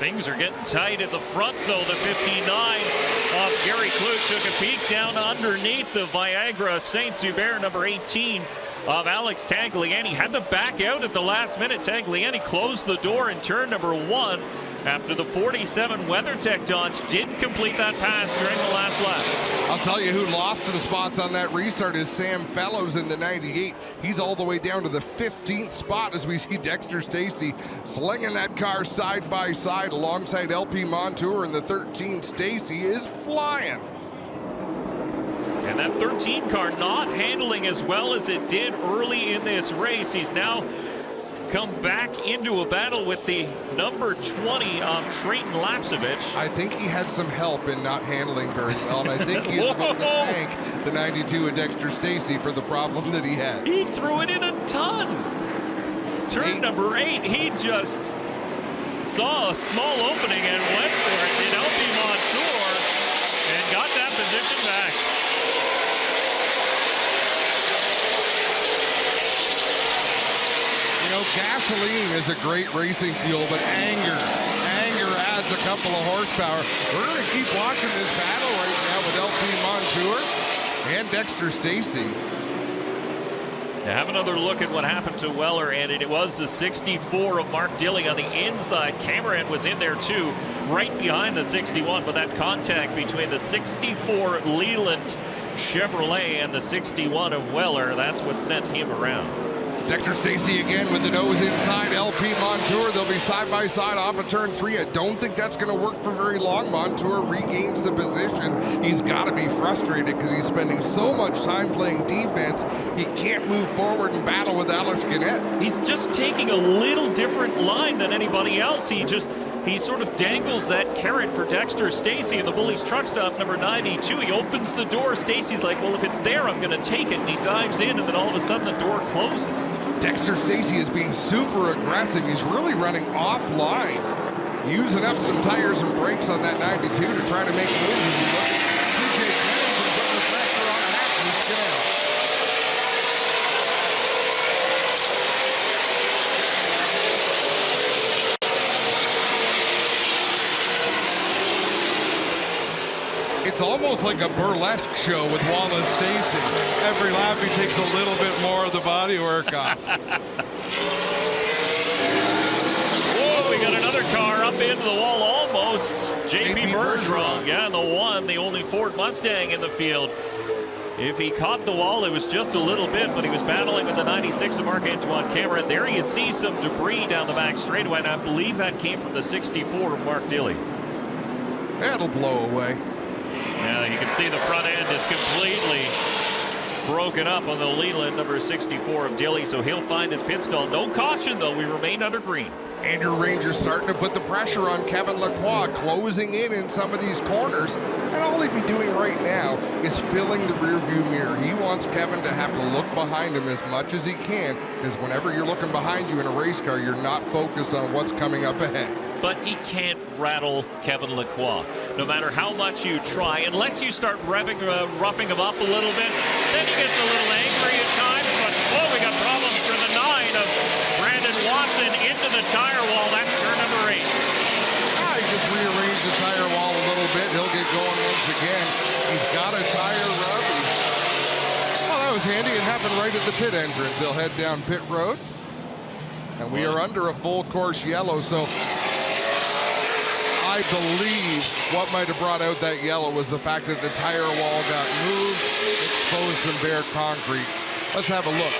Things are getting tight at the front, though. The 59 of Gary Klug took a peek down underneath the Viagra Saint-Hubert, number 18 of Alex Tagliani. Had to back out at the last minute. Tagliani closed the door in turn number 1 after the 47 WeatherTech Dodge didn't complete that pass during the last lap. I'll tell you who lost some spots on that restart is Sam Fellows in the 98. He's all the way down to the 15th spot as we see Dexter Stacy slinging that car side by side alongside LP Montour, and the 13 Stacy is flying. And that 13 car not handling as well as it did early in this race. He's now come back into a battle with the number 20 of Trayton Lapsevich. I think he had some help in not handling very well, and I think he's going to thank the 92 of Dexter Stacy for the problem that he had. He threw it in a ton. Turn number 8, he just saw a small opening and went for it in LP Montour and got that position back. You know, gasoline is a great racing fuel, but anger adds a couple of horsepower. We're going to keep watching this battle right now with LP Montour and Dexter Stacy. Have another look at what happened to Weller, and it was the 64 of Mark Dilley on the inside. Cameron was in there too, right behind the 61, but that contact between the 64 Leland Chevrolet and the 61 of Weller, that's what sent him around. Dexter Stacy again with the nose inside LP Montour. They'll be side by side off of turn 3. I don't think that's going to work for very long. Montour regains the position. He's got to be frustrated because he's spending so much time playing defense. He can't move forward and battle with Alex Gannett. He's just taking a little different line than anybody else. He just he sort of dangles that carrot for Dexter Stacey in the Bullies truck stop number 92. He opens the door. Stacey's like, well, if it's there, I'm going to take it. And he dives in, and then all of a sudden the door closes. Dexter Stacey is being super aggressive. He's really running offline, using up some tires and brakes on that 92 to try to make moves. As you look at TJ Pennington putting the pressure on Matthew Scannell. It's almost like a burlesque show with Wallace Stacey. Every lap he takes a little bit more of the body work off. Whoa, we got another car up into the wall almost. J.P. Bergeron, yeah, the only Ford Mustang in the field. If he caught the wall, it was just a little bit, but he was battling with the 96 of Marc-Antoine Cameron. There you see some debris down the back straightaway, and I believe that came from the 64 of Mark Dilley. That'll blow away. Yeah, you can see the front end is completely broken up on the Leland number 64 of Dilley, so he'll find his pit stall. No caution, though. We remain under green. Andrew Ranger starting to put the pressure on Kevin Lacroix, closing in some of these corners. And all he'd be doing right now is filling the rearview mirror. He wants Kevin to have to look behind him as much as he can, because whenever you're looking behind you in a race car, you're not focused on what's coming up ahead. But he can't rattle Kevin Lacroix, no matter how much you try, unless you start roughing him up a little bit. Then he gets a little angry at times, but oh, we got problems for the 9 of Brandon Watson into the tire wall. That's turn number 8. He just rearranged the tire wall a little bit. He'll get going once again. He's got a tire rub. Well, that was handy. It happened right at the pit entrance. They'll head down pit road. And we are under a full course yellow, so I believe what might have brought out that yellow was the fact that the tire wall got moved, exposed some bare concrete. Let's have a look.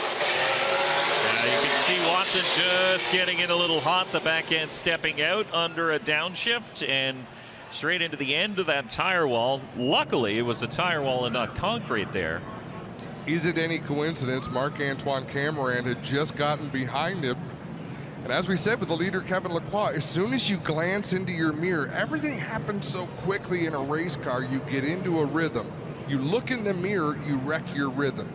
You can see Watson just getting it a little hot, the back end stepping out under a downshift and straight into the end of that tire wall. Luckily, it was a tire wall and not concrete there. Is it any coincidence Marc-Antoine Cameron had just gotten behind him? And as we said with the leader, Kevin Lacroix, as soon as you glance into your mirror, everything happens so quickly in a race car. You get into a rhythm. You look in the mirror, you wreck your rhythm.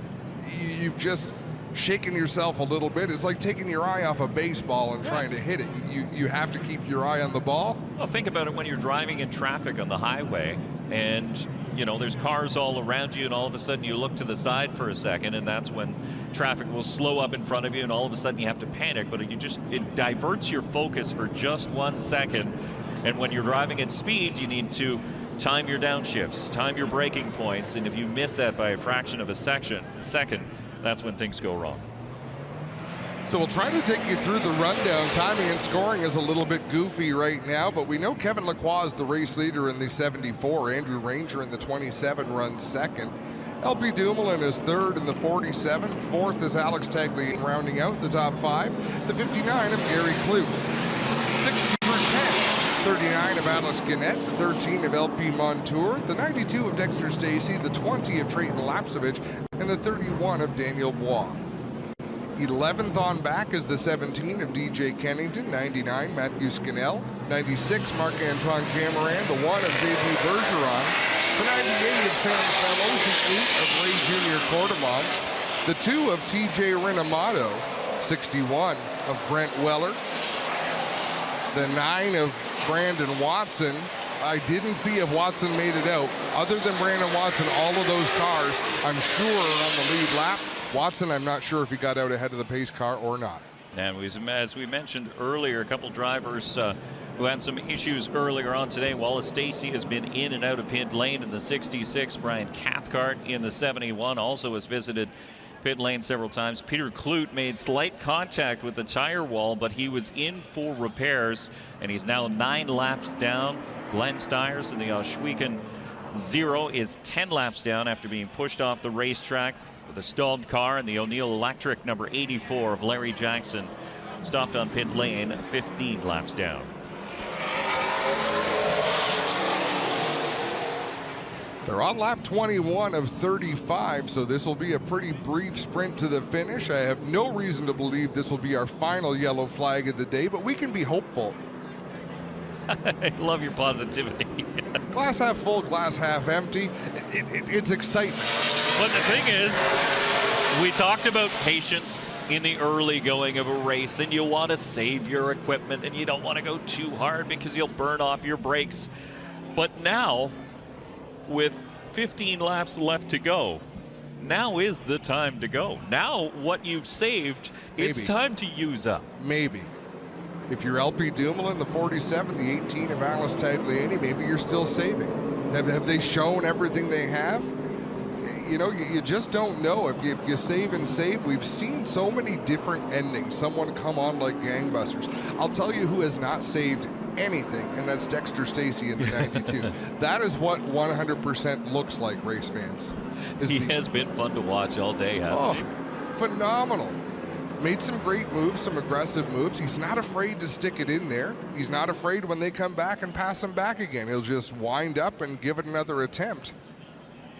You've just shaken yourself a little bit. It's like taking your eye off a baseball and trying to hit it. You have to keep your eye on the ball. Well, think about it when you're driving in traffic on the highway and you know there's cars all around you, and all of a sudden you look to the side for a second, and that's when traffic will slow up in front of you, and all of a sudden you have to panic. But it diverts your focus for just 1 second. And when you're driving at speed, you need to time your downshifts, time your braking points, and if you miss that by a fraction of a second, that's when things go wrong. So we'll try to take you through the rundown. Timing and scoring is a little bit goofy right now, but we know Kevin Lacroix is the race leader in the 74. Andrew Ranger in the 27 runs second. LP Dumoulin is third in the 47. Fourth is Alex Tagliani rounding out the top 5. The 59 of Gary Clute. 6 through 10. 39 of Alex Gannett. The 13 of LP Montour. The 92 of Dexter Stacey. The 20 of Trayton Lapsevich. And the 31 of Daniel Bois. 11th on back is the 17 of DJ Kennington, 99 Matthew Scannell, 96 Marc-Antoine Cameron, the 1 of J.P. Bergeron, the 98 of Sam Fellows, the 8 of Ray Jr. Cordamont, the 2 of T.J. Rinamato, 61 of Brent Weller, the 9 of Brandon Watson. I didn't see if Watson made it out. Other than Brandon Watson, all of those cars, I'm sure, are on the lead lap. Watson, I'm not sure if he got out ahead of the pace car or not. And as we mentioned earlier, a couple drivers who had some issues earlier on today. Wallace Stacey has been in and out of pit lane in the 66. Brian Cathcart in the 71 also has visited pit lane several times. Peter Clute made slight contact with the tire wall, but he was in for repairs, and he's now 9 laps down. Glenn Stiers in the Oshwegan 0 is 10 laps down after being pushed off the racetrack with a stalled car, and the O'Neill Electric number 84 of Larry Jackson stopped on pit lane 15 laps down. They're on lap 21 of 35, so this will be a pretty brief sprint to the finish. I have no reason to believe this will be our final yellow flag of the day, but we can be hopeful. I love your positivity. Glass half full, glass half empty. It's excitement. But the thing is, we talked about patience in the early going of a race, and you want to save your equipment, and you don't want to go too hard because you'll burn off your brakes. But now, with 15 laps left to go, now is the time to go. Now what you've saved, it's time to use up. Maybe. If you're LP Dumoulin, the 47, the 18 of Alice Tagliani, maybe you're still saving. Have they shown everything they have? You know, you just don't know. If you save and save, we've seen so many different endings. Someone come on like gangbusters. I'll tell you who has not saved anything, and that's Dexter Stacey in the 92. That is what 100% looks like, race fans. He has been fun to watch all day, hasn't he? Phenomenal. Made some great moves, some aggressive moves. He's not afraid to stick it in there. He's not afraid when they come back and pass him back again. He'll just wind up and give it another attempt.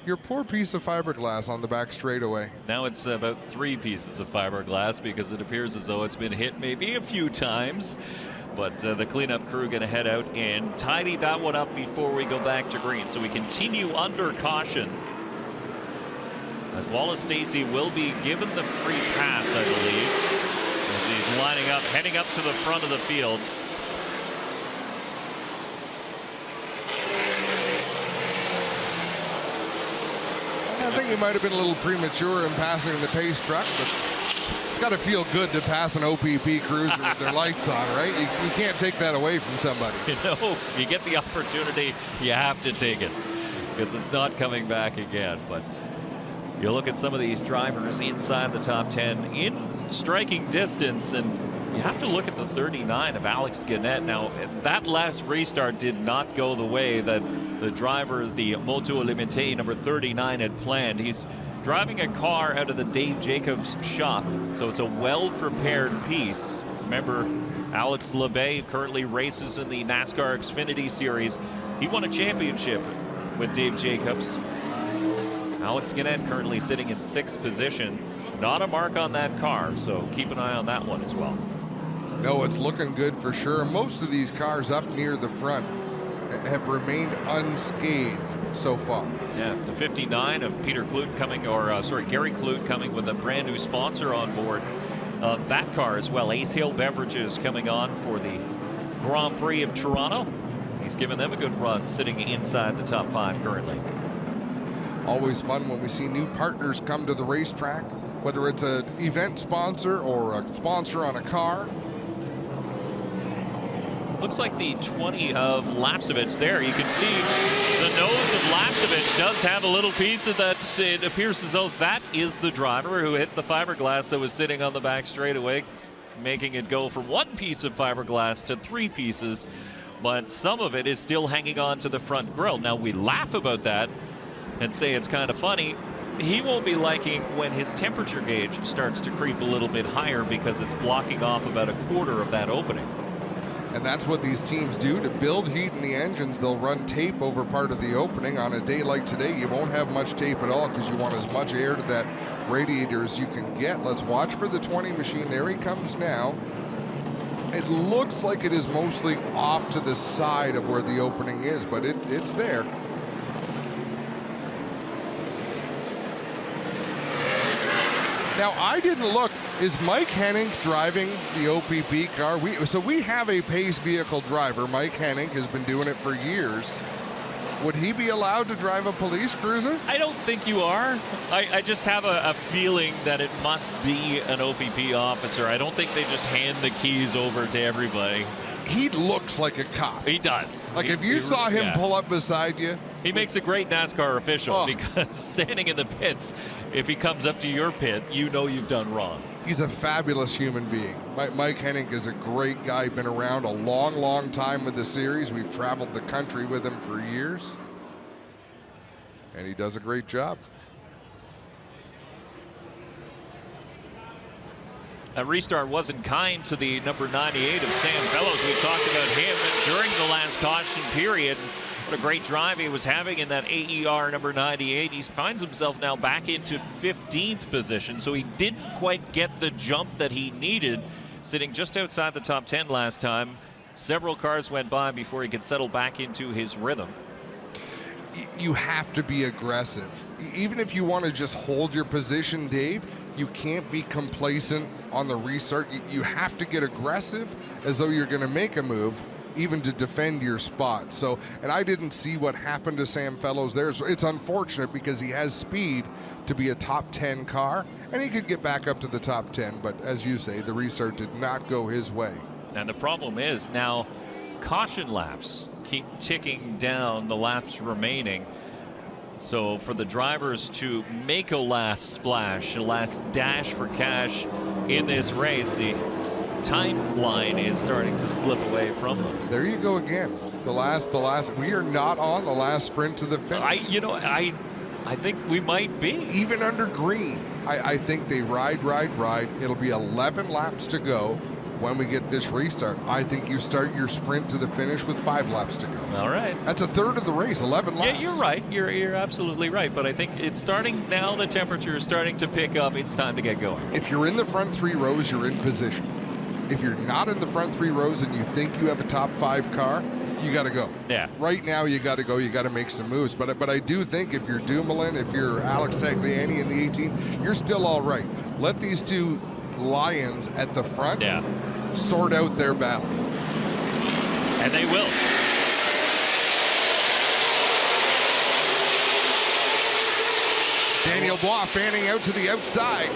Your poor piece of fiberglass on the back straightaway. Now it's about 3 pieces of fiberglass because it appears as though it's been hit maybe a few times. But the cleanup crew going to head out and tidy that one up before we go back to green. So we continue under caution, as Wallace Stacey will be given the free pass, I believe, as he's lining up, heading up to the front of the field. I think he might have been a little premature in passing the pace truck, but it's got to feel good to pass an OPP cruiser with their lights on, right? You can't take that away from somebody. You know, you get the opportunity, you have to take it, because it's not coming back again. But you look at some of these drivers inside the top 10 in striking distance, and you have to look at the 39 of Alex Gannett. Now, that last restart did not go the way that the driver, the Moto Limité number 39, had planned. He's driving a car out of the Dave Jacobs shop, so it's a well-prepared piece. Remember, Alex Labbe currently races in the NASCAR Xfinity Series. He won a championship with Dave Jacobs. Alex Gannett currently sitting in 6th position. Not a mark on that car, so keep an eye on that one as well. No, it's looking good for sure. Most of these cars up near the front have remained unscathed so far. Yeah, the 59 of Peter Kloot coming, Gary Kloot coming with a brand new sponsor on board that car as well. Ace Hill Beverages coming on for the Grand Prix of Toronto. He's given them a good run, sitting inside the top 5 currently. Always fun when we see new partners come to the racetrack, whether it's an event sponsor or a sponsor on a car. Looks like the 20 of Lapsevich there. You can see the nose of Lapsevich does have a little piece of that. It appears as though that is the driver who hit the fiberglass that was sitting on the back straightaway, making it go from 1 piece of fiberglass to 3 pieces. But some of it is still hanging on to the front grille. Now, we laugh about that and say it's kind of funny. He won't be liking when his temperature gauge starts to creep a little bit higher because it's blocking off about 1/4 of that opening. And that's what these teams do to build heat in the engines. They'll run tape over part of the opening. On a day like today, you won't have much tape at all because you want as much air to that radiator as you can get. Let's watch for the 20 machine. There he comes now. It looks like it is mostly off to the side of where the opening is, but it's there. Now, I didn't look. Is Mike Hennig driving the OPP car? So we have a pace vehicle driver. Mike Hennig has been doing it for years. Would he be allowed to drive a police cruiser? I don't think you are. I just have a feeling that it must be an OPP officer. I don't think they just hand the keys over to everybody. He looks like a cop. He does. Like if you saw him pull up beside you. He makes a great NASCAR official because standing in the pits, if he comes up to your pit, you know you've done wrong. He's a fabulous human being. Mike Hennig is a great guy. Been around a long, long time with the series. We've traveled the country with him for years. And he does a great job. That restart wasn't kind to the number 98 of Sam Fellows. We talked about him during the last caution period. What a great drive he was having in that AER number 98. He finds himself now back into 15th position, so he didn't quite get the jump that he needed, sitting just outside the top 10 last time. Several cars went by before he could settle back into his rhythm. You have to be aggressive. Even if you want to just hold your position, Dave, you can't be complacent on the restart. You have to get aggressive as though you're going to make a move, even to defend your spot. So, and I didn't see what happened to Sam Fellows there. So it's unfortunate because he has speed to be a top 10 car, and he could get back up to the top 10. But as you say, the restart did not go his way. And the problem is now caution laps keep ticking down the laps remaining. So for the drivers to make a last splash, a last dash for cash in this race, the timeline is starting to slip away from them. There you go again. The last. We are not on the last sprint to the finish. I think we might be. Even under green, I think they ride. It'll be 11 laps to go when we get this restart. I think you start your sprint to the finish with 5 laps to go. All right. That's a third of the race, 11 laps. Yeah, you're right. You're absolutely right. But I think it's starting now. The temperature is starting to pick up. It's time to get going. If you're in the front 3 rows, you're in position. If you're not in the front 3 rows and you think you have a top 5 car, you got to go. Yeah. Right now, you got to go. You got to make some moves. But I do think if you're Dumoulin, if you're Alex Tagliani in the 18, you're still all right. Let these two lions at the front sort out their battle. And they will. Daniel Blois fanning out to the outside.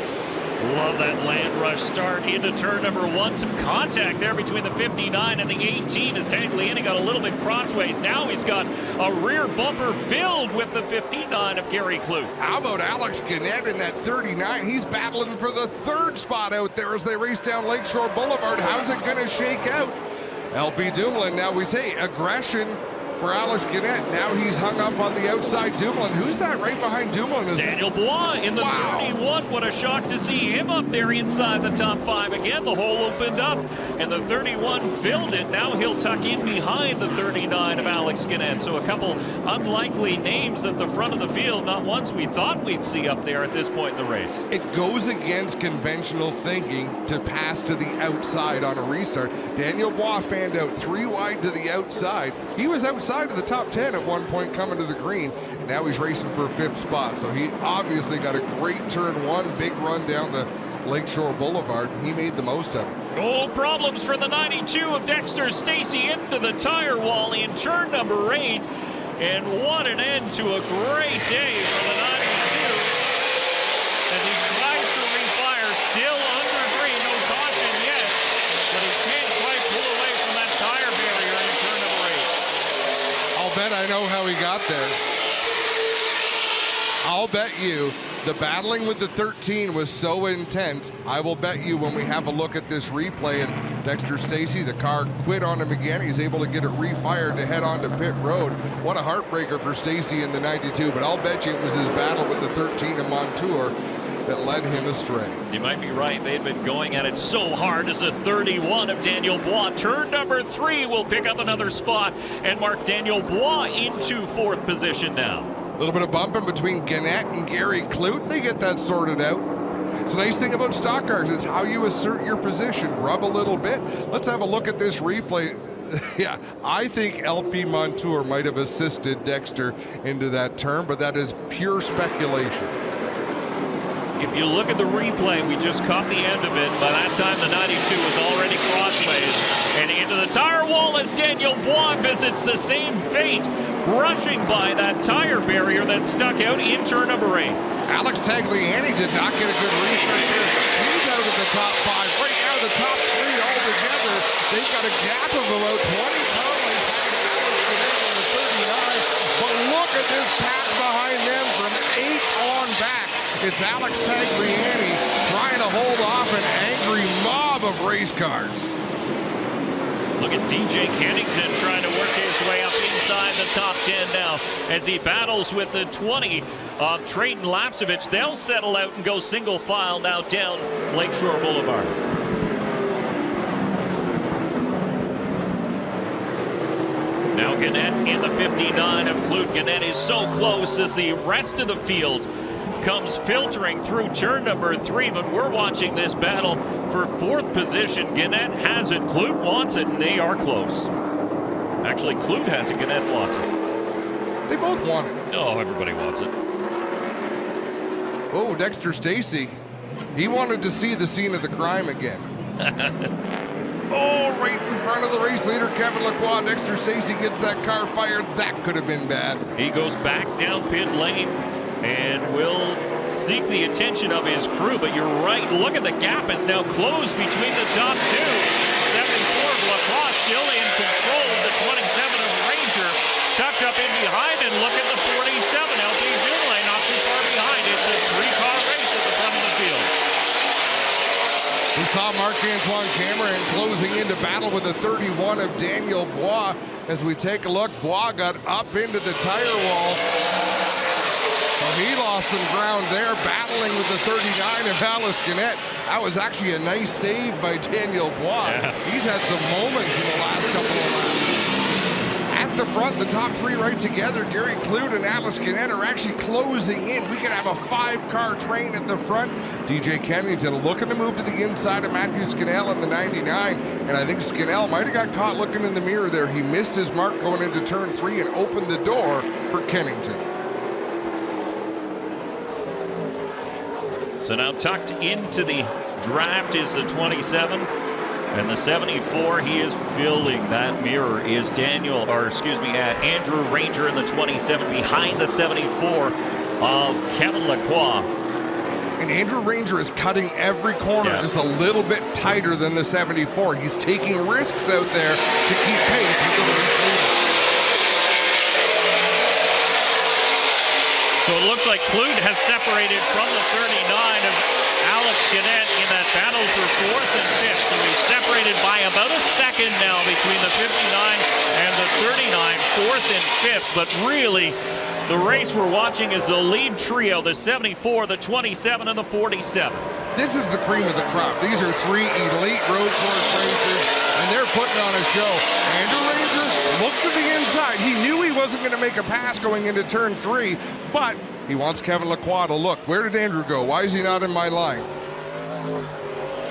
Love that land rush start into turn number 1. Some contact there between the 59 and the 18 as Tagliani got a little bit crossways. Now he's got a rear bumper filled with the 59 of Gary Kloot. How about Alex Gannett in that 39? He's battling for the 3rd spot out there as they race down Lakeshore Boulevard. How's it going to shake out? LB Dumoulin, now we say aggression for Alex Gannett. Now he's hung up on the outside. Dumoulin. Who's that right behind Dumoulin? Daniel Blois in the 31. What a shock to see him up there inside the top 5 again. The hole opened up and the 31 filled it. Now he'll tuck in behind the 39 of Alex Gannett. So a couple unlikely names at the front of the field. Not ones we thought we'd see up there at this point in the race. It goes against conventional thinking to pass to the outside on a restart. Daniel Blois fanned out 3 wide to the outside. He was outside of the top 10 at one point coming to the green. Now he's racing for 5th spot. So he obviously got a great turn 1, big run down the Lakeshore Boulevard. He made the most of it. No problems for the 92 of Dexter Stacey into the tire wall in turn number 8. And what an end to a great day for the 92 as he tries to refire, still under green, no caution yet, but he can't quite pull away from that tire barrier in turn number 8. I'll bet I know how he got there. I'll bet you the battling with the 13 was so intense. I will bet you when we have a look at this replay and Dexter Stacey, the car quit on him again. He's able to get it refired to head on to pit road. What a heartbreaker for Stacey in the 92, but I'll bet you it was his battle with the 13 of Montour that led him astray. You might be right. They had been going at it so hard as a 31 of Daniel Blois. Turn number 3 will pick up another spot and mark Daniel Blois into 4th position now. A little bit of bumping between Gannett and Gary Kloot. They get that sorted out. It's a nice thing about stock cars. It's how you assert your position. Rub a little bit. Let's have a look at this replay. Yeah, I think LP Montour might have assisted Dexter into that turn, but that is pure speculation. If you look at the replay, we just caught the end of it. By that time, the 92 was already crossways. And into the tire wall as Daniel Blois visits the same fate, brushing by that tire barrier that stuck out in turn number 8. Alex Tagliani did not get a good restart there. He's out of the top 5. Right now, the top 3 altogether. They've got a gap of about 20 car lengths in the 39. But look at this pack behind them from 8 on back. It's Alex Tagliani trying to hold off an angry mob of race cars. Look at DJ Kennington trying to work his way up inside the top 10 now as he battles with the 20 of Trayton Lapsevich. They'll settle out and go single file now down Lakeshore Boulevard. Now Gannett in the 59 of Kloot. Gannett is so close as the rest of the field comes filtering through turn number 3, but we're watching this battle for 4th position. Gannett has it, Clute wants it, and they are close. Actually, Clute has it, Gannett wants it. They both want it. Oh, everybody wants it. Oh, Dexter Stacy. He wanted to see the scene of the crime again. Oh, right in front of the race leader, Kevin Lacroix. Dexter Stacy gets that car fired. That could have been bad. He goes back down pit lane and will seek the attention of his crew, but you're right. Look at the gap is now closed between the top two. 74 of Lacroix still in control. The 27 of Ranger tucked up in behind, and look at the 47. LP Junley not too far behind. It's a 3-car race at the front of the field. We saw Marc-Antoine Cameron closing into battle with the 31 of Daniel Bois. As we take a look, Bois got up into the tire wall. So he lost some ground there, battling with the 39 of Alice Gannett. That was actually a nice save by Daniel Bois. Yeah. He's had some moments in the last couple of laps. At the front, the top 3 right together, Gary Clute and Alice Gannett are actually closing in. We could have a 5-car train at the front. DJ Kennington looking to move to the inside of Matthew Scannell in the 99. And I think Scannell might have got caught looking in the mirror there. He missed his mark going into turn 3 and opened the door for Kennington. So now tucked into the draft is the 27. And the 74, he is filling that mirror, is Andrew Ranger in the 27 behind the 74 of Kevin Lacroix. And Andrew Ranger is cutting every corner just a little bit tighter than the 74. He's taking risks out there to keep pace with the race leader. So it looks like Clute has separated from the 39 of Alex Gannett in that battle for 4th and 5th. So he's separated by about a second now between the 59 and the 39, 4th and 5th. But really, the race we're watching is the lead trio, the 74, the 27, and the 47. This is the cream of the crop. These are 3 elite road course racers, and they're putting on a show. Andrew Ranger looked to the inside. He knew he wasn't going to make a pass going into turn 3, but he wants Kevin Lacroix to look. Where did Andrew go? Why is he not in my line?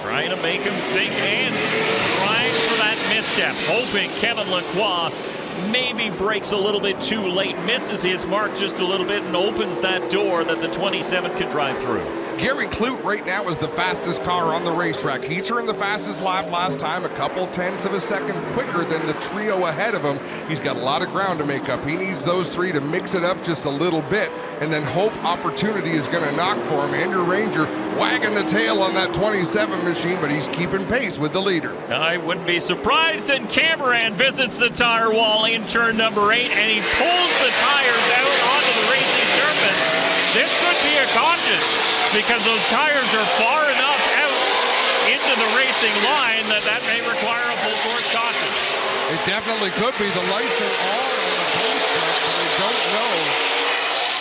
Trying to make him think and trying for that misstep, hoping Kevin Lacroix maybe breaks a little bit too late, misses his mark just a little bit, and opens that door that the 27 can drive through. Gary Clute right now is the fastest car on the racetrack. He turned the fastest lap last time, a couple tenths of a second quicker than the trio ahead of him. He's got a lot of ground to make up. He needs those 3 to mix it up just a little bit, and then hope opportunity is going to knock for him. Andrew Ranger wagging the tail on that 27 machine, but he's keeping pace with the leader. I wouldn't be surprised. And Cameron visits the tire wall in turn number 8, and he pulls the tires out onto the racing surface. This could be a caution, because those tires are far enough out into the racing line that may require a full course caution. It definitely could be. The lights are on the post track, but I don't know.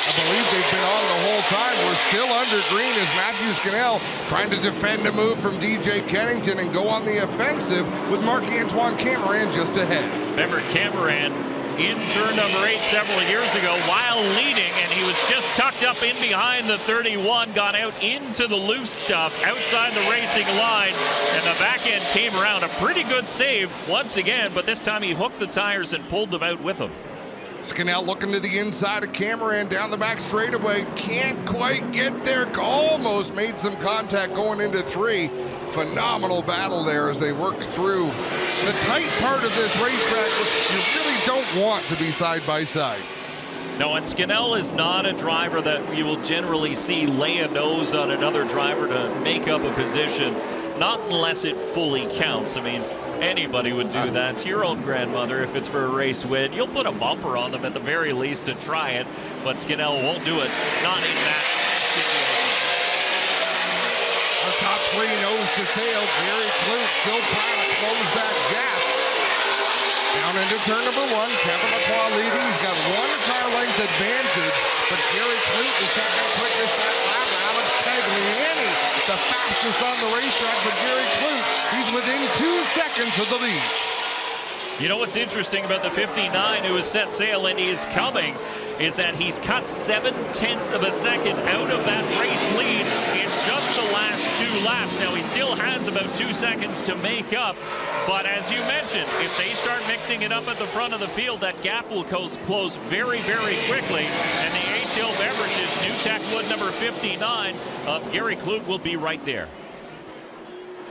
I believe they've been on the whole time. We're still under green as Matthew Scannell trying to defend a move from DJ Kennington and go on the offensive with Marc-Antoine Cameron just ahead. Remember, Cameron in turn number 8 several years ago while leading, and he was just tucked up in behind the 31, got out into the loose stuff outside the racing line, and the back end came around. A pretty good save once again, but this time he hooked the tires and pulled them out with him. Scannell looking to the inside of Cameron down the back straightaway. Can't quite get there. Almost made some contact going into 3. Phenomenal battle there as they work through the tight part of this racetrack, which you really don't want to be side by side. No, and Scannell is not a driver that you will generally see lay a nose on another driver to make up a position, not unless it fully counts. I mean, anybody would do that to your own grandmother if it's for a race win. You'll put a bumper on them at the very least to try it, but Scannell won't do it, not in that situation. Our top 3 nose to tail. Gary Clute still trying to close that gap. Down into turn number 1, Kevin Lacroix leading. He's got 1 car length advantage, but Gary Clute the second quickest that lap. Alex Tagliani, the fastest on the racetrack, but Gary Clute, he's within 2 seconds of the lead. You know what's interesting about the 59 who has set sail and he is coming is that he's cut 0.7 of a second out of that race lead in just the last 2 laps. Now, he still has about 2 seconds to make up, but as you mentioned, if they start mixing it up at the front of the field, that gap will close very, very quickly, and the H-Hill Beverages New Tech Wood number 59 of Gary Clute will be right there.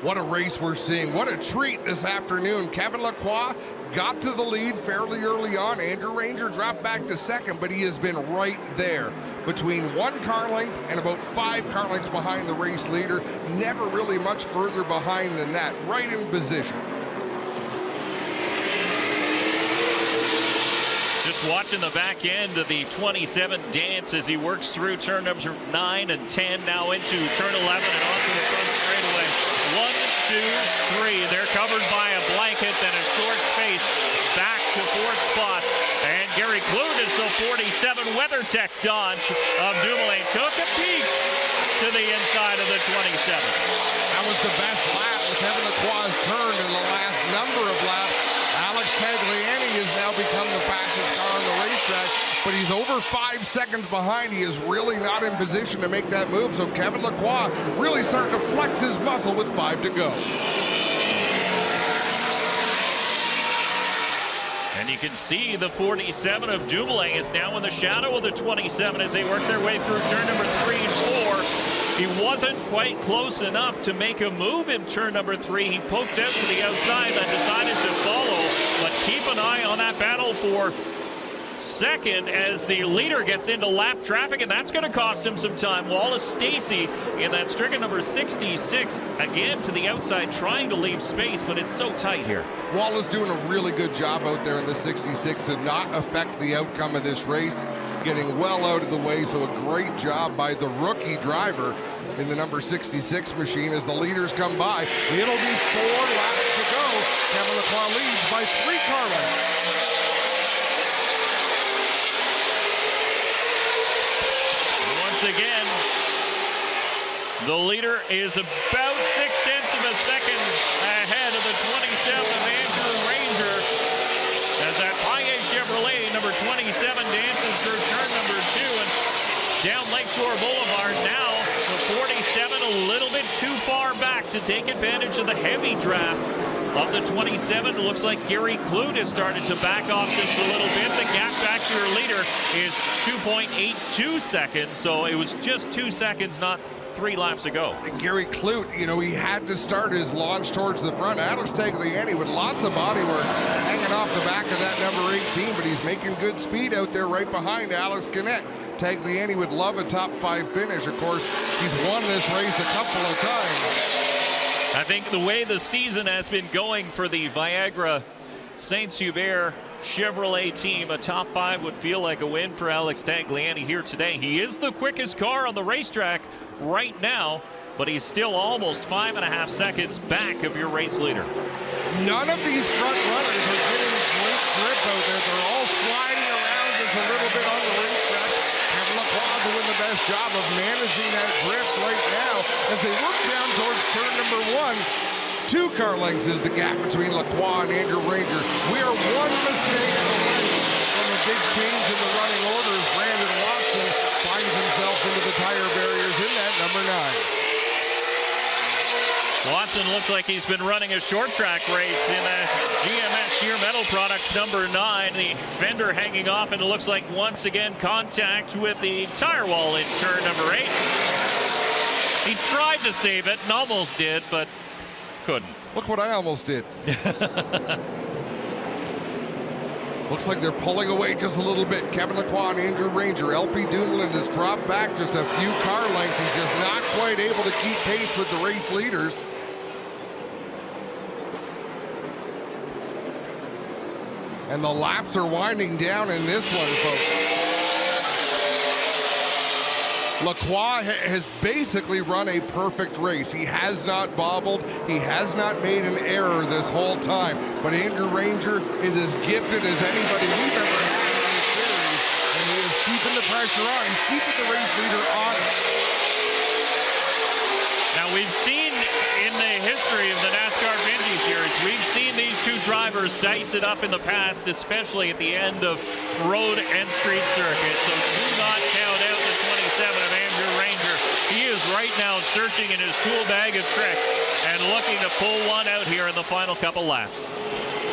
What a race we're seeing. What a treat this afternoon. Kevin Lacroix got to the lead fairly early on. Andrew Ranger dropped back to second, but he has been right there between 1 car length and about 5 car lengths behind the race leader. Never really much further behind than that. Right in position. Just watching the back end of the 27 dance as he works through turn number 9 and 10, now into turn 11 and onto the front straightaway. 1, 2, 3. They're covered by a blanket and a short space back to 4th spot. And Gary Clute is the 47 WeatherTech Dodge of Dumoulin. Took a peek to the inside of the 27. That was the best lap with Kevin Lacroix's turn in the last number of laps. Alex Tagliani has now become the fastest car on the racetrack, but he's over 5 seconds behind. He is really not in position to make that move, so Kevin Lacroix really starting to flex his muscle with 5 to go. And you can see the 47 of Dumoulin is now in the shadow of the 27 as they work their way through turn number 3 and 4. He wasn't quite close enough to make a move in turn number 3. He poked out to the outside and decided to follow. But keep an eye on that battle for second as the leader gets into lap traffic, and that's going to cost him some time. Wallace Stacy in that stricken number 66, again to the outside, trying to leave space, but it's so tight here. Wallace doing a really good job out there in the 66 to not affect the outcome of this race, getting well out of the way, so a great job by the rookie driver in the number 66 machine as the leaders come by. It'll be 4 laps to go. Kevin Lacroix leads by 3 car lengths. Again, the leader is about 0.6 of a second ahead of the 27 of Andrew Ranger as that Pinty Chevrolet number 27 dances through turn number 2 and down Lakeshore Boulevard. Now the 47 a little bit too far back to take advantage of the heavy draft of the 27. It looks like Gary Clute has started to back off just a little bit. The gap back to your leader is 2.82 seconds, so it was just 2 seconds, not 3 laps ago. And Gary Clute, you know, he had to start his launch towards the front. Alex Tagliani with lots of body work hanging off the back of that number 18, but he's making good speed out there right behind Alex Canet. Tagliani would love a top 5 finish. Of course, he's won this race a couple of times. I think the way the season has been going for the Viagra Saint-Hubert Chevrolet team, a top 5 would feel like a win for Alex Tagliani here today. He is the quickest car on the racetrack right now, but he's still almost 5.5 seconds back of your race leader. None of these front runners are getting great grip out there. They're all sliding around just a little bit on the racetrack. Kevin Lacroix doing the best job of managing that grip right now as they work down towards turn number 1. 2 car lengths is the gap between Lacroix and Andrew Ranger. We are 1 mistake away from a big change in the running order as Brandon Watson finds himself into the tire barriers in that number 9. Watson looks like he's been running a short track race in a GMS Sheer Metal Products number 9. The fender hanging off, and it looks like once again contact with the tire wall in turn number 8. He tried to save it and almost did, but couldn't. Look what I almost did. Looks like they're pulling away just a little bit. Kevin Lacroix and Andrew Ranger. LP Dumoulin has dropped back just a few car lengths. He's just not quite able to keep pace with the race leaders. And the laps are winding down in this one, folks. Lacroix has basically run a perfect race. He has not bobbled. He has not made an error this whole time. But Andrew Ranger is as gifted as anybody we've ever had in this series. And he is keeping the pressure on. He's keeping the race leader on it. Now we've seen in the history of the NASCAR Pinty Series, we've seen these two drivers drivers dice it up in the past, especially at the end of road and street circuits. So do not count out the 27 of Andrew Ranger. He is right now searching in his tool bag of tricks and looking to pull one out here in the final couple laps.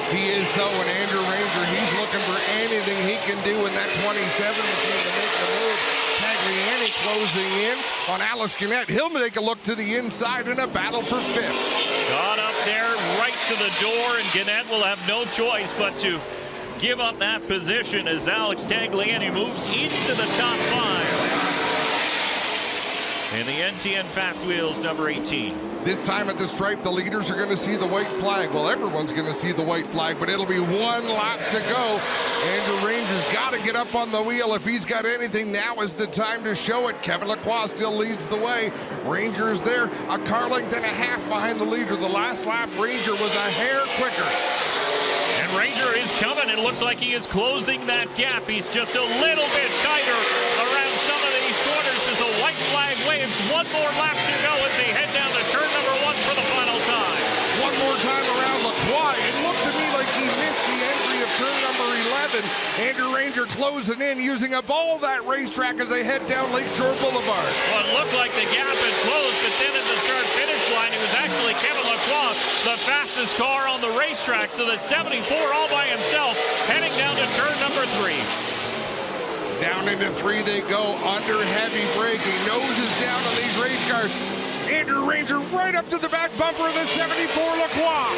He is so, and Andrew Ranger, he's looking for anything he can do in that 27 machine to make the move. Tagliani closing in on Alex Gannett. He'll take a look to the inside in a battle for fifth. Got up there right to the door, and Gannett will have no choice but to give up that position as Alex Tagliani moves into the top 5. And the NTN Fast Wheels number 18. This time at the stripe, the leaders are going to see the white flag. Well, everyone's going to see the white flag, but it'll be one lap to go. Andrew Ranger's got to get up on the wheel. If he's got anything, now is the time to show it. Kevin Lacroix still leads the way. Ranger is there, a car length and a half behind the leader. The last lap, Ranger was a hair quicker. And Ranger is coming. It looks like he is closing that gap. He's just a little bit tighter around some of these corners as the white flag waves. One more lap to go as they head down to turn number 1 for the final time. One more time around Lacroix. It looked to me like he missed the entry of turn number 11. Andrew Ranger closing in, using up all that racetrack as they head down Lakeshore Boulevard. Well, it looked like the gap had closed, but then at the start-finish line, it was actually Kevin Lacroix, the fastest car on the racetrack. So the 74 all by himself, heading down to turn number 3. Down into 3 they go, under heavy braking, noses down on these race cars. Andrew Ranger right up to the back bumper of the 74 Lacroix.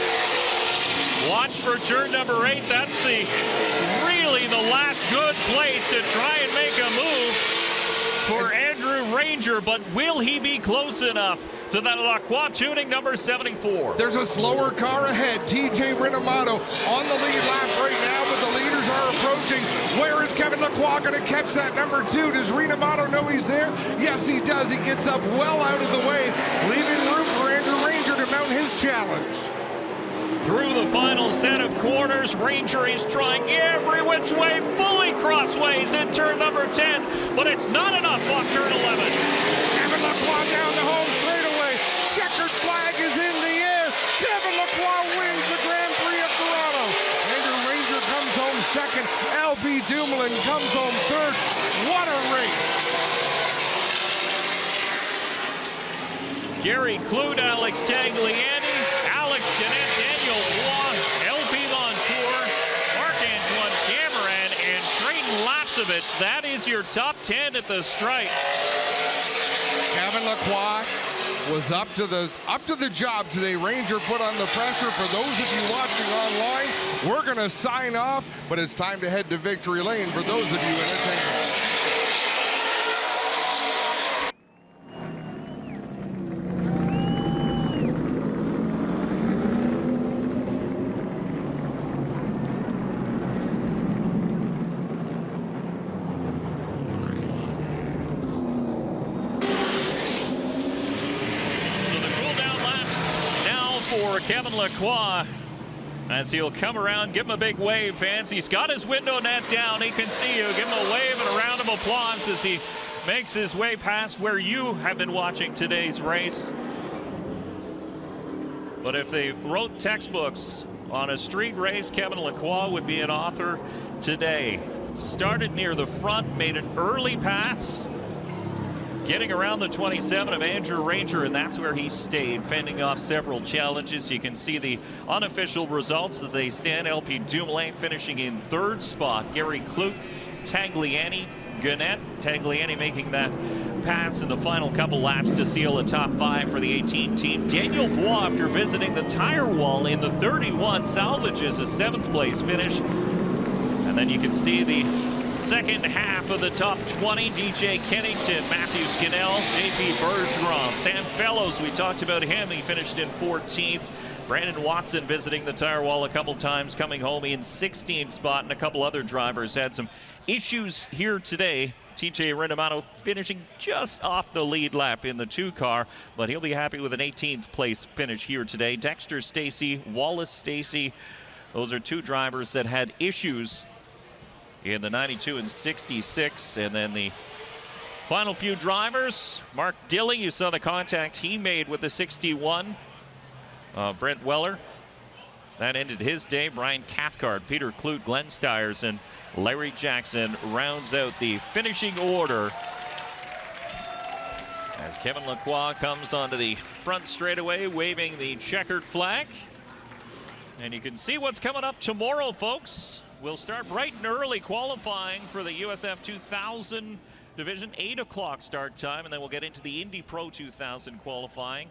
Watch for turn number 8. That's really the last good place to try and make a move for Andrew Ranger, but will he be close enough to that Lacroix tuning number 74? There's a slower car ahead. TJ Rinomato on the lead lap right now, but the leaders are approaching. Where is Kevin Lacroix going to catch that number 2? Does Rinomato know he's there? Yes, he does. He gets up well out of the way, leaving room for Andrew Ranger to mount his challenge. Through the final set of corners, Ranger is trying every which way, fully crossways in turn number 10, but it's not enough off turn 11. Kevin Lacroix down the home straightaway. Checkered flag is in the air. Kevin Lacroix wins the Grand Prix of Toronto. Andrew Ranger comes home second. LB Dumoulin comes home third. What a race. Gary Clute, Alex Tagliani, Alex Gannett, Daniel Blanc, LP Montour, Marc-Antoine Cameron, and Trayton Lapsevich. That is your top 10 at the stripe. Kevin Lacroix was up to the job today. Ranger put on the pressure. For those of you watching online, we're going to sign off, but it's time to head to Victory Lane for those of you in attendance. Kevin Lacroix, as he'll come around, give him a big wave, fans. He's got his window net down. He can see you. Give him a wave and a round of applause as he makes his way past where you have been watching today's race. But if they wrote textbooks on a street race, Kevin Lacroix would be an author today. Started near the front, made an early pass, getting around the 27 of Andrew Ranger, and that's where he stayed, fending off several challenges. You can see the unofficial results as they stand. LP Dumoulin finishing in 3rd spot. Gary Clute, Tagliani, Gannett. Tagliani making that pass in the final couple laps to seal a top 5 for the 18 team. Daniel Bois, after visiting the tire wall in the 31, salvages a 7th place finish. And then you can see the second half of the top 20, DJ Kennington, Matthew Scannell, JP Bergeron, Sam Fellows, we talked about him, he finished in 14th. Brandon Watson visiting the tire wall a couple times, coming home in 16th spot, and a couple other drivers had some issues here today. TJ Rinomato finishing just off the lead lap in the 2 car, but he'll be happy with an 18th place finish here today. Dexter Stacy, Wallace Stacy, those are 2 drivers that had issues in the 92 and 66. And then the final few drivers, Mark Dilley, you saw the contact he made with the 61. Brent Weller That ended his day. Brian Cathcart, Peter Kloot, Glenn Stiers, and Larry Jackson rounds out the finishing order as Kevin Lacroix comes onto the front straightaway waving the checkered flag. And you can see what's coming up tomorrow, folks. We'll start bright and early qualifying for the USF 2000 division, 8 o'clock start time, and then we'll get into the Indy Pro 2000 qualifying.